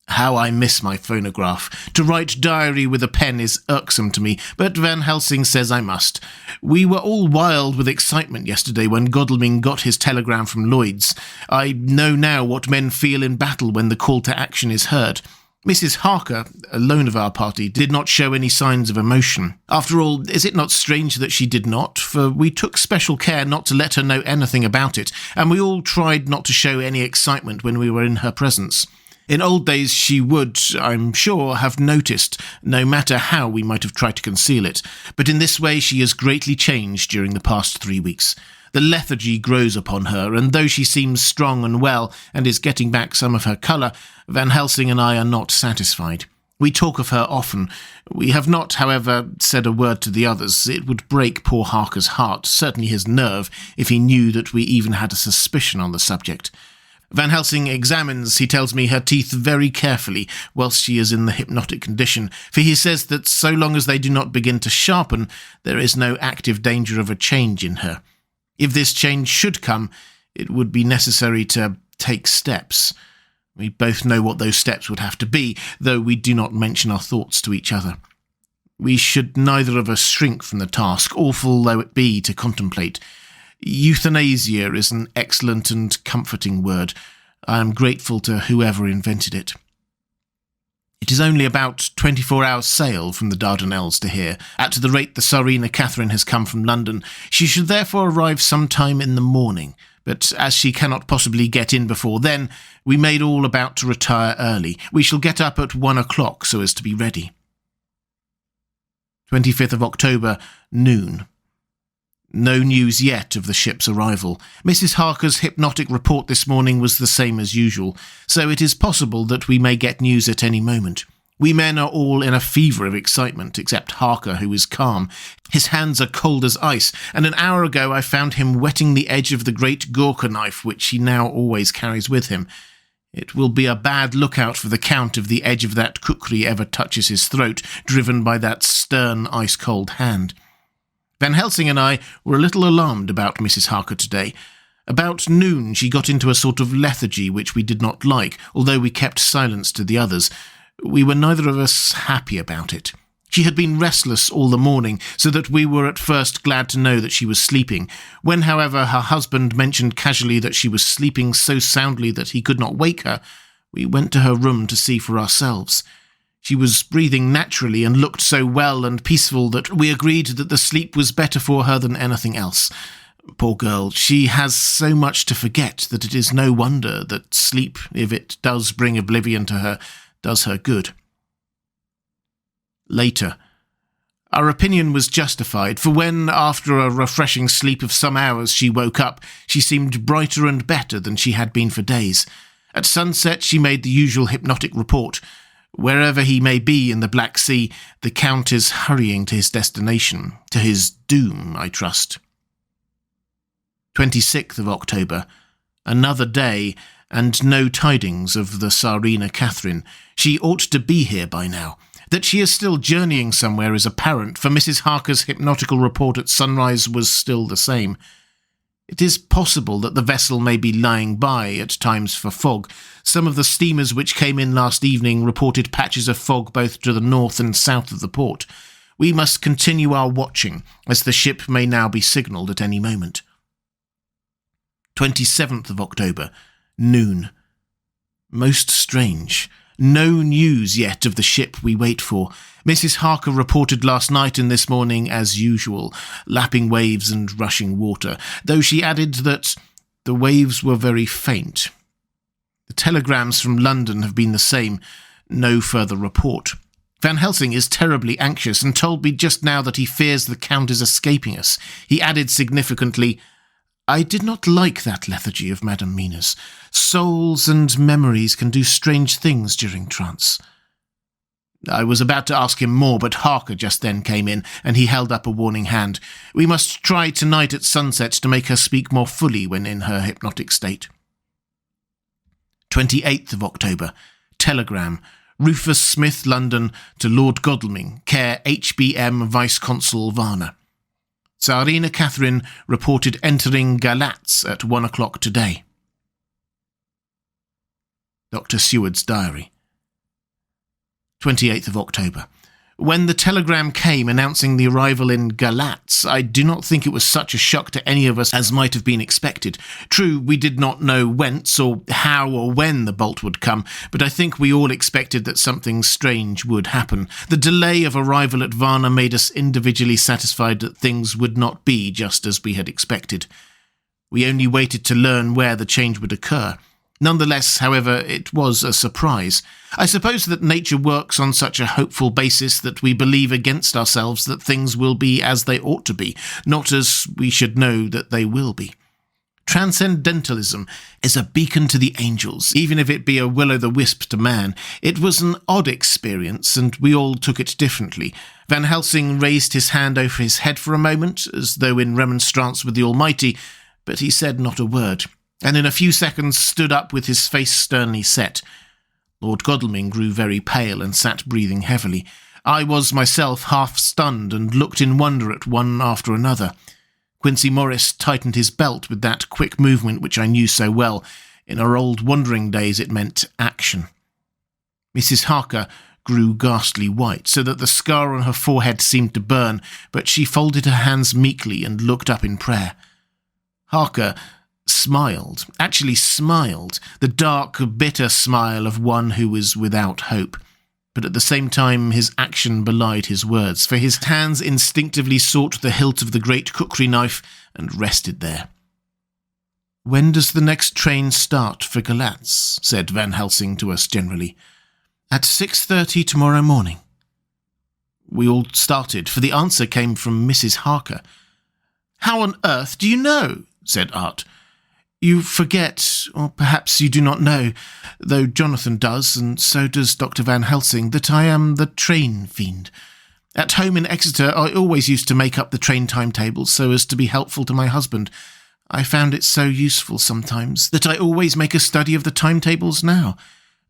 How I miss my phonograph. To write diary with a pen is irksome to me, but Van Helsing says I must. We were all wild with excitement yesterday when Godalming got his telegram from Lloyd's. I know now what men feel in battle when the call to action is heard. Mrs. Harker, alone of our party, did not show any signs of emotion. After all, is it not strange that she did not? For we took special care not to let her know anything about it, and we all tried not to show any excitement when we were in her presence. In old days she would, I'm sure, have noticed, no matter how we might have tried to conceal it, but in this way she has greatly changed during the past 3 weeks. The lethargy grows upon her, and though she seems strong and well, and is getting back some of her colour, Van Helsing and I are not satisfied. We talk of her often. We have not, however, said a word to the others. It would break poor Harker's heart, certainly his nerve, if he knew that we even had a suspicion on the subject. Van Helsing examines, he tells me, her teeth very carefully whilst she is in the hypnotic condition, for he says that so long as they do not begin to sharpen, there is no active danger of a change in her. If this change should come, it would be necessary to take steps. We both know what those steps would have to be, though we do not mention our thoughts to each other. We should neither of us shrink from the task, awful though it be to contemplate. Euthanasia is an excellent and comforting word. I am grateful to whoever invented it. It is only about 24 hours' sail from the Dardanelles to here. At the rate the Tsarina Catherine has come from London, she should therefore arrive some time in the morning. But as she cannot possibly get in before then, we made all about to retire early. We shall get up at 1 o'clock so as to be ready. 25th of October, noon. No news yet of the ship's arrival. Mrs. Harker's hypnotic report this morning was the same as usual, so it is possible that we may get news at any moment. We men are all in a fever of excitement, except Harker, who is calm. His hands are cold as ice, and an hour ago I found him wetting the edge of the great Gurkha knife which he now always carries with him. It will be a bad lookout for the Count if the edge of that kukri ever touches his throat, driven by that stern, ice-cold hand. Van Helsing and I were a little alarmed about Mrs. Harker today. About noon she got into a sort of lethargy which we did not like, although we kept silence to the others. We were neither of us happy about it. She had been restless all the morning, so that we were at first glad to know that she was sleeping. When, however, her husband mentioned casually that she was sleeping so soundly that he could not wake her, we went to her room to see for ourselves. She was breathing naturally and looked so well and peaceful that we agreed that the sleep was better for her than anything else. Poor girl, she has so much to forget that it is no wonder that sleep, if it does bring oblivion to her, does her good. Later. Our opinion was justified, for when, after a refreshing sleep of some hours, she woke up, she seemed brighter and better than she had been for days. At sunset she made the usual hypnotic report. Wherever he may be in the Black Sea, the Count is hurrying to his destination, to his doom, I trust. 26th of October. Another day, and no tidings of the Tsarina Catherine. She ought to be here by now. That she is still journeying somewhere is apparent, for Mrs. Harker's hypnotical report at sunrise was still the same. It is possible that the vessel may be lying by at times for fog. Some of the steamers which came in last evening reported patches of fog both to the north and south of the port. We must continue our watching, as the ship may now be signalled at any moment. 27th of October, noon. Most strange. No news yet of the ship we wait for. Mrs. Harker reported last night and this morning as usual, lapping waves and rushing water, though she added that the waves were very faint. The telegrams from London have been the same. No further report. Van Helsing is terribly anxious and told me just now that he fears the Count is escaping us. He added significantly, I did not like that lethargy of Madame Mina's. Souls and memories can do strange things during trance. I was about to ask him more, but Harker just then came in, and he held up a warning hand. We must try tonight at sunset to make her speak more fully when in her hypnotic state. 28th of October. Telegram. Rufus Smith, London, to Lord Godalming, care HBM Vice-Consul Varna. Tsarina Catherine reported entering Galatz at 1 o'clock today. Dr. Seward's diary. 28th of October. When the telegram came announcing the arrival in Galatz, I do not think it was such a shock to any of us as might have been expected. True, we did not know whence or how or when the bolt would come, but I think we all expected that something strange would happen. The delay of arrival at Varna made us individually satisfied that things would not be just as we had expected. We only waited to learn where the change would occur. Nonetheless, however, it was a surprise. I suppose that nature works on such a hopeful basis that we believe against ourselves that things will be as they ought to be, not as we should know that they will be. Transcendentalism is a beacon to the angels, even if it be a will-o'-the-wisp to man. It was an odd experience, and we all took it differently. Van Helsing raised his hand over his head for a moment, as though in remonstrance with the Almighty, but he said not a word, and in a few seconds stood up with his face sternly set. Lord Godalming grew very pale and sat breathing heavily. I was myself half stunned and looked in wonder at one after another. Quincey Morris tightened his belt with that quick movement which I knew so well. In our old wandering days it meant action. Mrs. Harker grew ghastly white, so that the scar on her forehead seemed to burn, but she folded her hands meekly and looked up in prayer. Harker smiled, the dark, bitter smile of one who is without hope. But at the same time his action belied his words, for his hands instinctively sought the hilt of the great cookery knife and rested there. "When does the next train start for Galatz?" said Van Helsing to us generally. "At 6:30 tomorrow morning." We all started, for the answer came from Mrs. Harker. "How on earth do you know?" said Art. "You forget, or perhaps you do not know, though Jonathan does, and so does Dr. Van Helsing, that I am the train fiend. At home in Exeter I always used to make up the train timetables so as to be helpful to my husband. I found it so useful sometimes that I always make a study of the timetables now.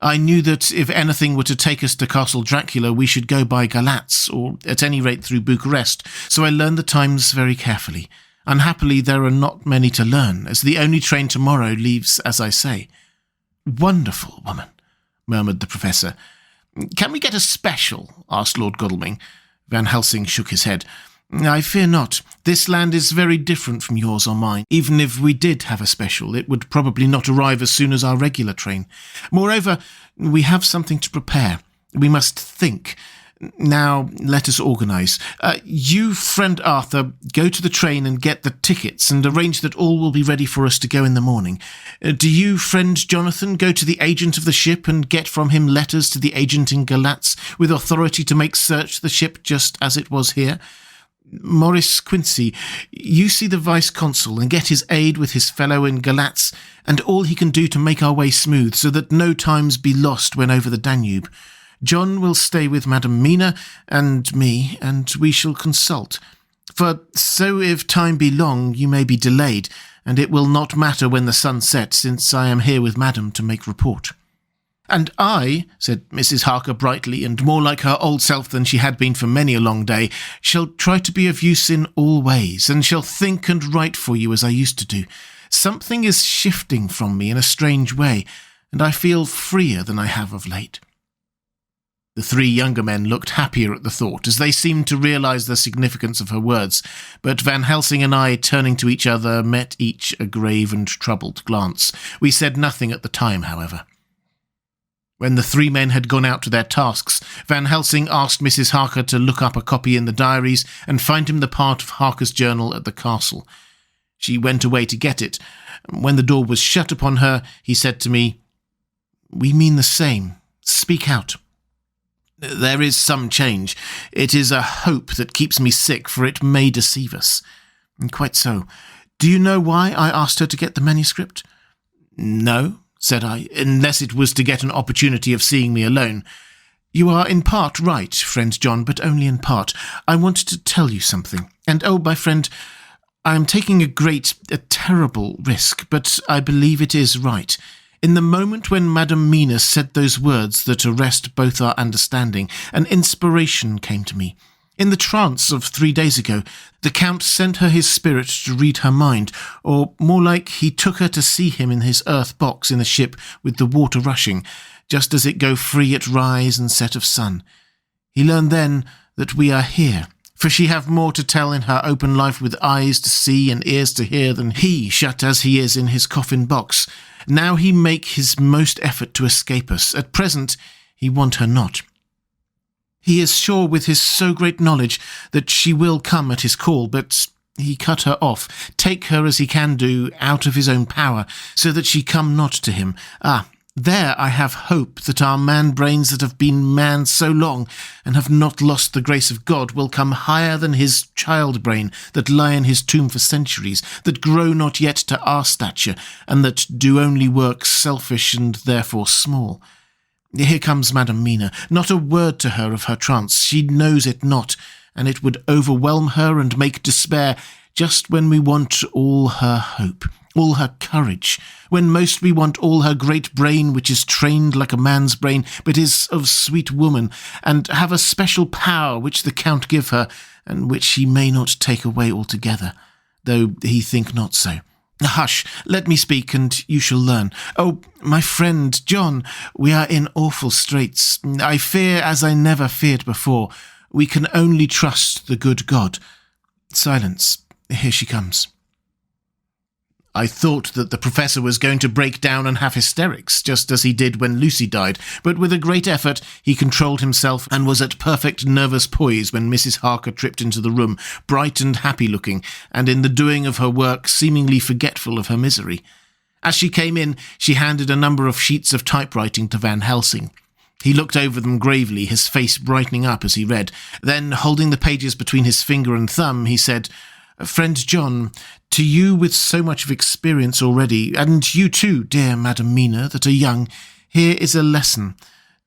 I knew that if anything were to take us to Castle Dracula we should go by Galatz, or at any rate through Bucharest, so I learned the times very carefully. Unhappily, there are not many to learn, as the only train tomorrow leaves, as I say." "Wonderful woman," murmured the Professor. "Can we get a special?" asked Lord Godalming. Van Helsing shook his head. "I fear not. This land is very different from yours or mine. Even if we did have a special, it would probably not arrive as soon as our regular train. Moreover, we have something to prepare. We must think. Now, let us organise. You, friend Arthur, go to the train and get the tickets and arrange that all will be ready for us to go in the morning. Do you, friend Jonathan, go to the agent of the ship and get from him letters to the agent in Galatz with authority to make search the ship just as it was here. Maurice Quincy, you see the vice-consul and get his aid with his fellow in Galatz and all he can do to make our way smooth, so that no times be lost when over the Danube. John will stay with Madam Mina and me, and we shall consult. For so if time be long, you may be delayed, and it will not matter when the sun sets, since I am here with Madam to make report." "And I," said Mrs. Harker brightly, and more like her old self than she had been for many a long day, "shall try to be of use in all ways, and shall think and write for you as I used to do. Something is shifting from me in a strange way, and I feel freer than I have of late." The three younger men looked happier at the thought, as they seemed to realise the significance of her words, but Van Helsing and I, turning to each other, met each a grave and troubled glance. We said nothing at the time, however. When the three men had gone out to their tasks, Van Helsing asked Mrs. Harker to look up a copy in the diaries and find him the part of Harker's journal at the castle. She went away to get it. When the door was shut upon her, he said to me, "We mean the same. Speak out." "There is some change. It is a hope that keeps me sick, for it may deceive us." "Quite so. Do you know why I asked her to get the manuscript?" "No," said I, "unless it was to get an opportunity of seeing me alone." "You are in part right, friend John, but only in part. I wanted to tell you something. And, oh, my friend, I am taking a terrible risk, but I believe it is right. In the moment when Madam Mina said those words that arrest both our understanding, an inspiration came to me. In the trance of 3 days ago, the Count sent her his spirit to read her mind, or more like he took her to see him in his earth box in the ship with the water rushing, just as it go free at rise and set of sun. He learned then that we are here, for she have more to tell in her open life with eyes to see and ears to hear than he, shut as he is in his coffin box. Now he make his most effort to escape us. At present he want her not. He is sure with his so great knowledge that she will come at his call, but he cut her off, take her as he can do, out of his own power, so that she come not to him. There I have hope that our man-brains that have been man so long, and have not lost the grace of God, will come higher than his child-brain that lie in his tomb for centuries, that grow not yet to our stature, and that do only work selfish and therefore small. Here comes Madam Mina. Not a word to her of her trance. She knows it not, and it would overwhelm her and make despair, just when we want all her hope, all her courage, when most we want all her great brain, which is trained like a man's brain, but is of sweet woman, and have a special power which the Count give her, and which he may not take away altogether, though he think not so. Hush, let me speak, and you shall learn. Oh, my friend, John, we are in awful straits. I fear as I never feared before. We can only trust the good God. Silence. Here she comes. I thought that the professor was going to break down and have hysterics, just as he did when Lucy died, but with a great effort he controlled himself and was at perfect nervous poise when Mrs. Harker tripped into the room, bright and happy-looking, and in the doing of her work seemingly forgetful of her misery. As she came in, she handed a number of sheets of typewriting to Van Helsing. He looked over them gravely, his face brightening up as he read. Then, holding the pages between his finger and thumb, he said, "Friend John, to you with so much of experience already, and you too, dear Madam Mina, that are young, here is a lesson.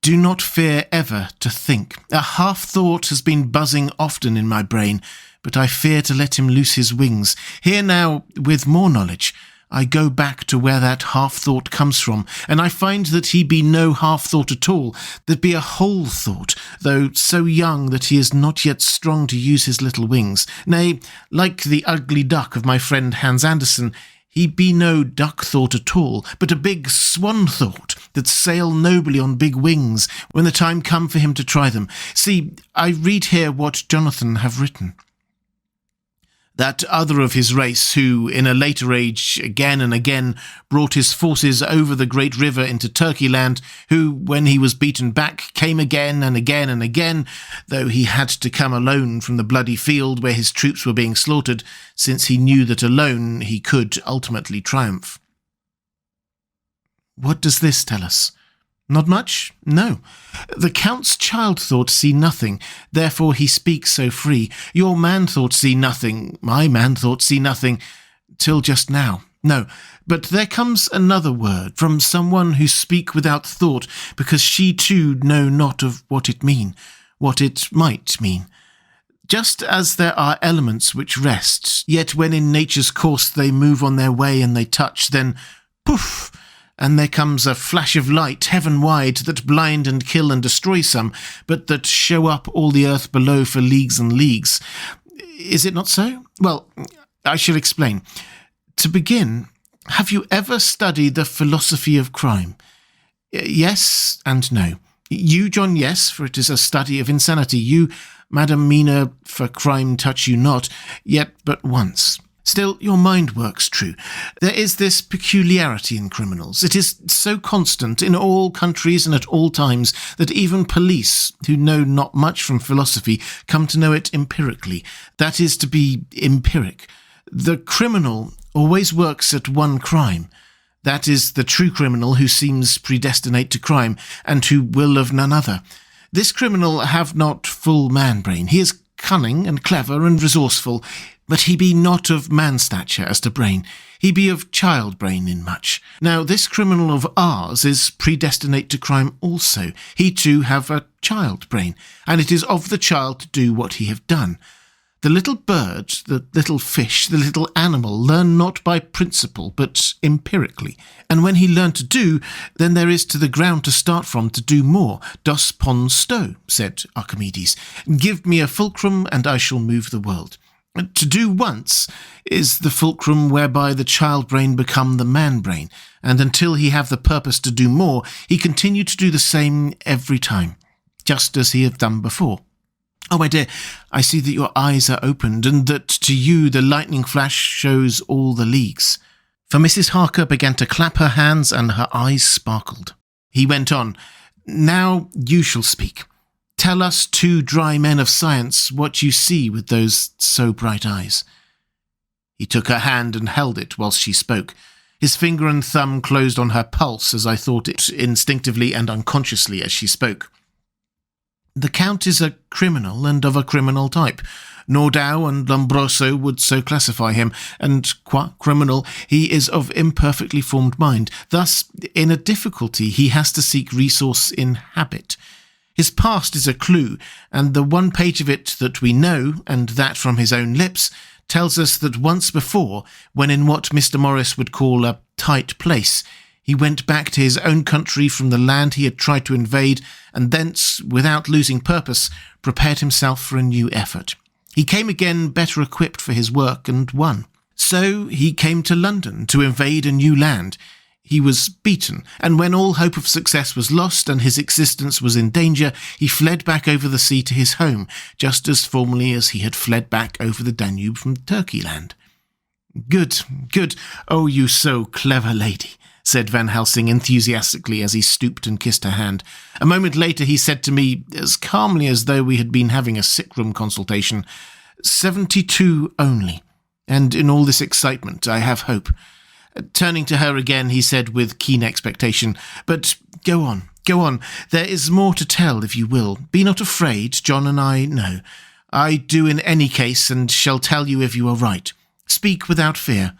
Do not fear ever to think. A half-thought has been buzzing often in my brain, but I fear to let him loose his wings. Here now, with more knowledge, I go back to where that half-thought comes from, and I find that he be no half-thought at all, that be a whole thought, though so young that he is not yet strong to use his little wings. Nay, like the ugly duck of my friend Hans Andersen, he be no duck-thought at all, but a big swan-thought that sail nobly on big wings, when the time come for him to try them. See, I read here what Jonathan have written. That other of his race who, in a later age, again and again, brought his forces over the great river into Turkey land, who, when he was beaten back, came again and again and again, though he had to come alone from the bloody field where his troops were being slaughtered, since he knew that alone he could ultimately triumph. What does this tell us? Not much? No. The Count's child-thought see nothing, therefore he speaks so free. Your man-thought see nothing, my man-thought see nothing, till just now. No, but there comes another word from someone who speak without thought, because she too know not of what it mean, what it might mean. Just as there are elements which rest, yet when in nature's course they move on their way and they touch, then poof! And there comes a flash of light heaven-wide that blind and kill and destroy some, but that show up all the earth below for leagues and leagues. Is it not so? Well, I shall explain. To begin, have you ever studied the philosophy of crime? Yes and no. You, John, yes, for it is a study of insanity. You, Madam Mina, for crime touch you not, yet but once. Still, your mind works true. There is this peculiarity in criminals. It is so constant in all countries and at all times that even police, who know not much from philosophy, come to know it empirically. That is to be empiric. The criminal always works at one crime. That is the true criminal who seems predestinate to crime, and who will of none other. This criminal have not full man-brain. He is cunning and clever and resourceful, but he be not of man-stature as to brain. He be of child-brain in much. Now, this criminal of ours is predestinate to crime also. He too have a child-brain, and it is of the child to do what he have done. The little bird, the little fish, the little animal learn not by principle, but empirically. And when he learn to do, then there is to the ground to start from to do more. Dos pons sto, said Archimedes. Give me a fulcrum, and I shall move the world. To do once is the fulcrum whereby the child brain become the man brain, and until he have the purpose to do more, he continue to do the same every time, just as he have done before. Oh, my dear, I see that your eyes are opened, and that to you the lightning flash shows all the leagues. For Mrs. Harker began to clap her hands, and her eyes sparkled. He went on, Now you shall speak. Tell us two dry men of science what you see with those so bright eyes. He took her hand and held it whilst she spoke. His finger and thumb closed on her pulse as I thought it, instinctively and unconsciously as she spoke. The Count is a criminal and of a criminal type. Nordau and Lombroso would so classify him, and qua criminal he is of imperfectly formed mind. Thus, in a difficulty he has to seek resource in habit. His past is a clue, and the one page of it that we know, and that from his own lips, tells us that once before, when in what Mr. Morris would call a tight place, he went back to his own country from the land he had tried to invade, and thence, without losing purpose, prepared himself for a new effort. He came again better equipped for his work, and won. So he came to London to invade a new land. He was beaten, and when all hope of success was lost and his existence was in danger, he fled back over the sea to his home, just as formally as he had fled back over the Danube from Turkey land. Good, good. Oh, you so clever lady, said Van Helsing enthusiastically as he stooped and kissed her hand. A moment later he said to me, as calmly as though we had been having a sick-room consultation, 72 only, and in all this excitement I have hope. Turning to her again, he said with keen expectation, but go on, there is more to tell if you will. Be not afraid, John and I know. I do in any case, and shall tell you if you are right. Speak without fear.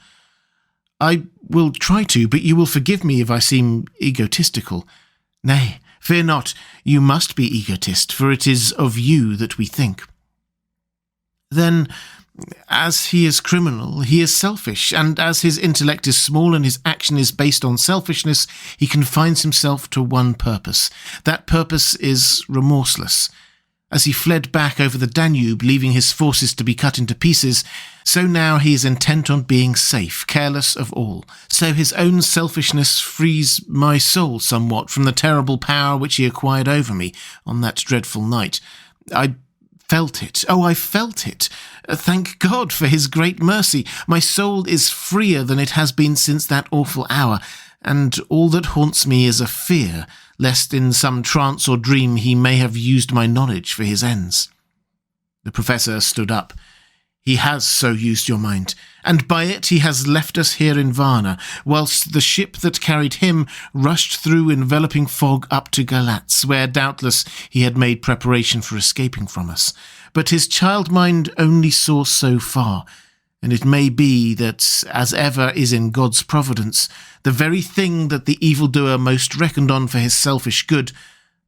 I will try to, but you will forgive me if I seem egotistical. Nay, fear not, you must be egotist, for it is of you that we think. Then, as he is criminal, he is selfish, and as his intellect is small and his action is based on selfishness, he confines himself to one purpose. That purpose is remorseless. As he fled back over the Danube, leaving his forces to be cut into pieces, so now he is intent on being safe, careless of all. So his own selfishness frees my soul somewhat from the terrible power which he acquired over me on that dreadful night. I felt it. Oh, I felt it. Thank God for his great mercy. My soul is freer than it has been since that awful hour, and all that haunts me is a fear, lest in some trance or dream he may have used my knowledge for his ends. The professor stood up. He has so used your mind, and by it he has left us here in Varna, whilst the ship that carried him rushed through enveloping fog up to Galatz, where doubtless he had made preparation for escaping from us. But his child mind only saw so far, and it may be that, as ever is in God's providence, the very thing that the evildoer most reckoned on for his selfish good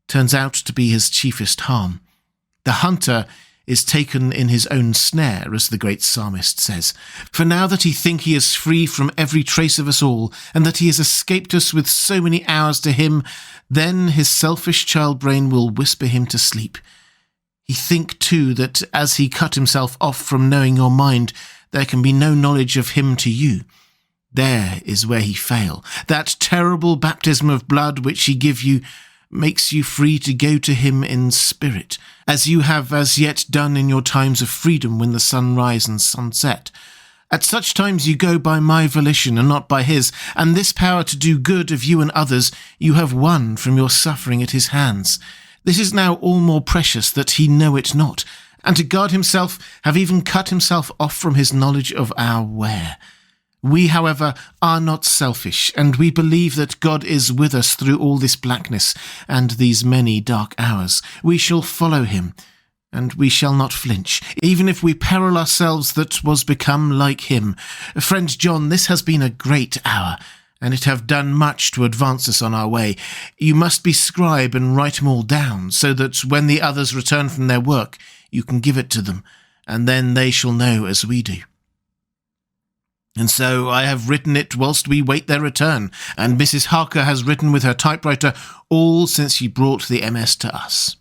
turns out to be his chiefest harm. The hunter is taken in his own snare, as the great psalmist says. For now that he think he is free from every trace of us all, and that he has escaped us with so many hours to him, then his selfish child brain will whisper him to sleep. He think, too, that as he cut himself off from knowing your mind, there can be no knowledge of him to you. There is where he fail. That terrible baptism of blood which he give you makes you free to go to him in spirit, as you have as yet done in your times of freedom when the sun rise and sun set. At such times you go by my volition and not by his, and this power to do good of you and others you have won from your suffering at his hands. This is now all more precious that he know it not, and to guard himself have even cut himself off from his knowledge of our where. We, however, are not selfish, and we believe that God is with us through all this blackness and these many dark hours. We shall follow him, and we shall not flinch, even if we peril ourselves that was become like him. Friend John, this has been a great hour, and it have done much to advance us on our way. You must be scribe and write 'em all down, so that when the others return from their work, you can give it to them, and then they shall know as we do. And so I have written it whilst we wait their return, and Mrs. Harker has written with her typewriter, all since she brought the MS to us.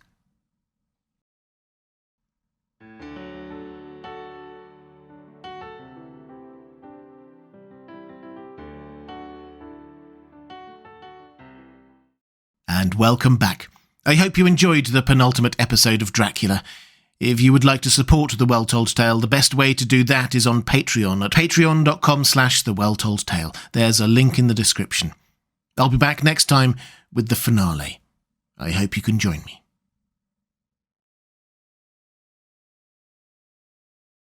And welcome back. I hope you enjoyed the penultimate episode of Dracula. If you would like to support The Well Told Tale, the best way to do that is on Patreon at patreon.com/thewelltoldtale. There's a link in the description. I'll be back next time with the finale. I hope you can join me.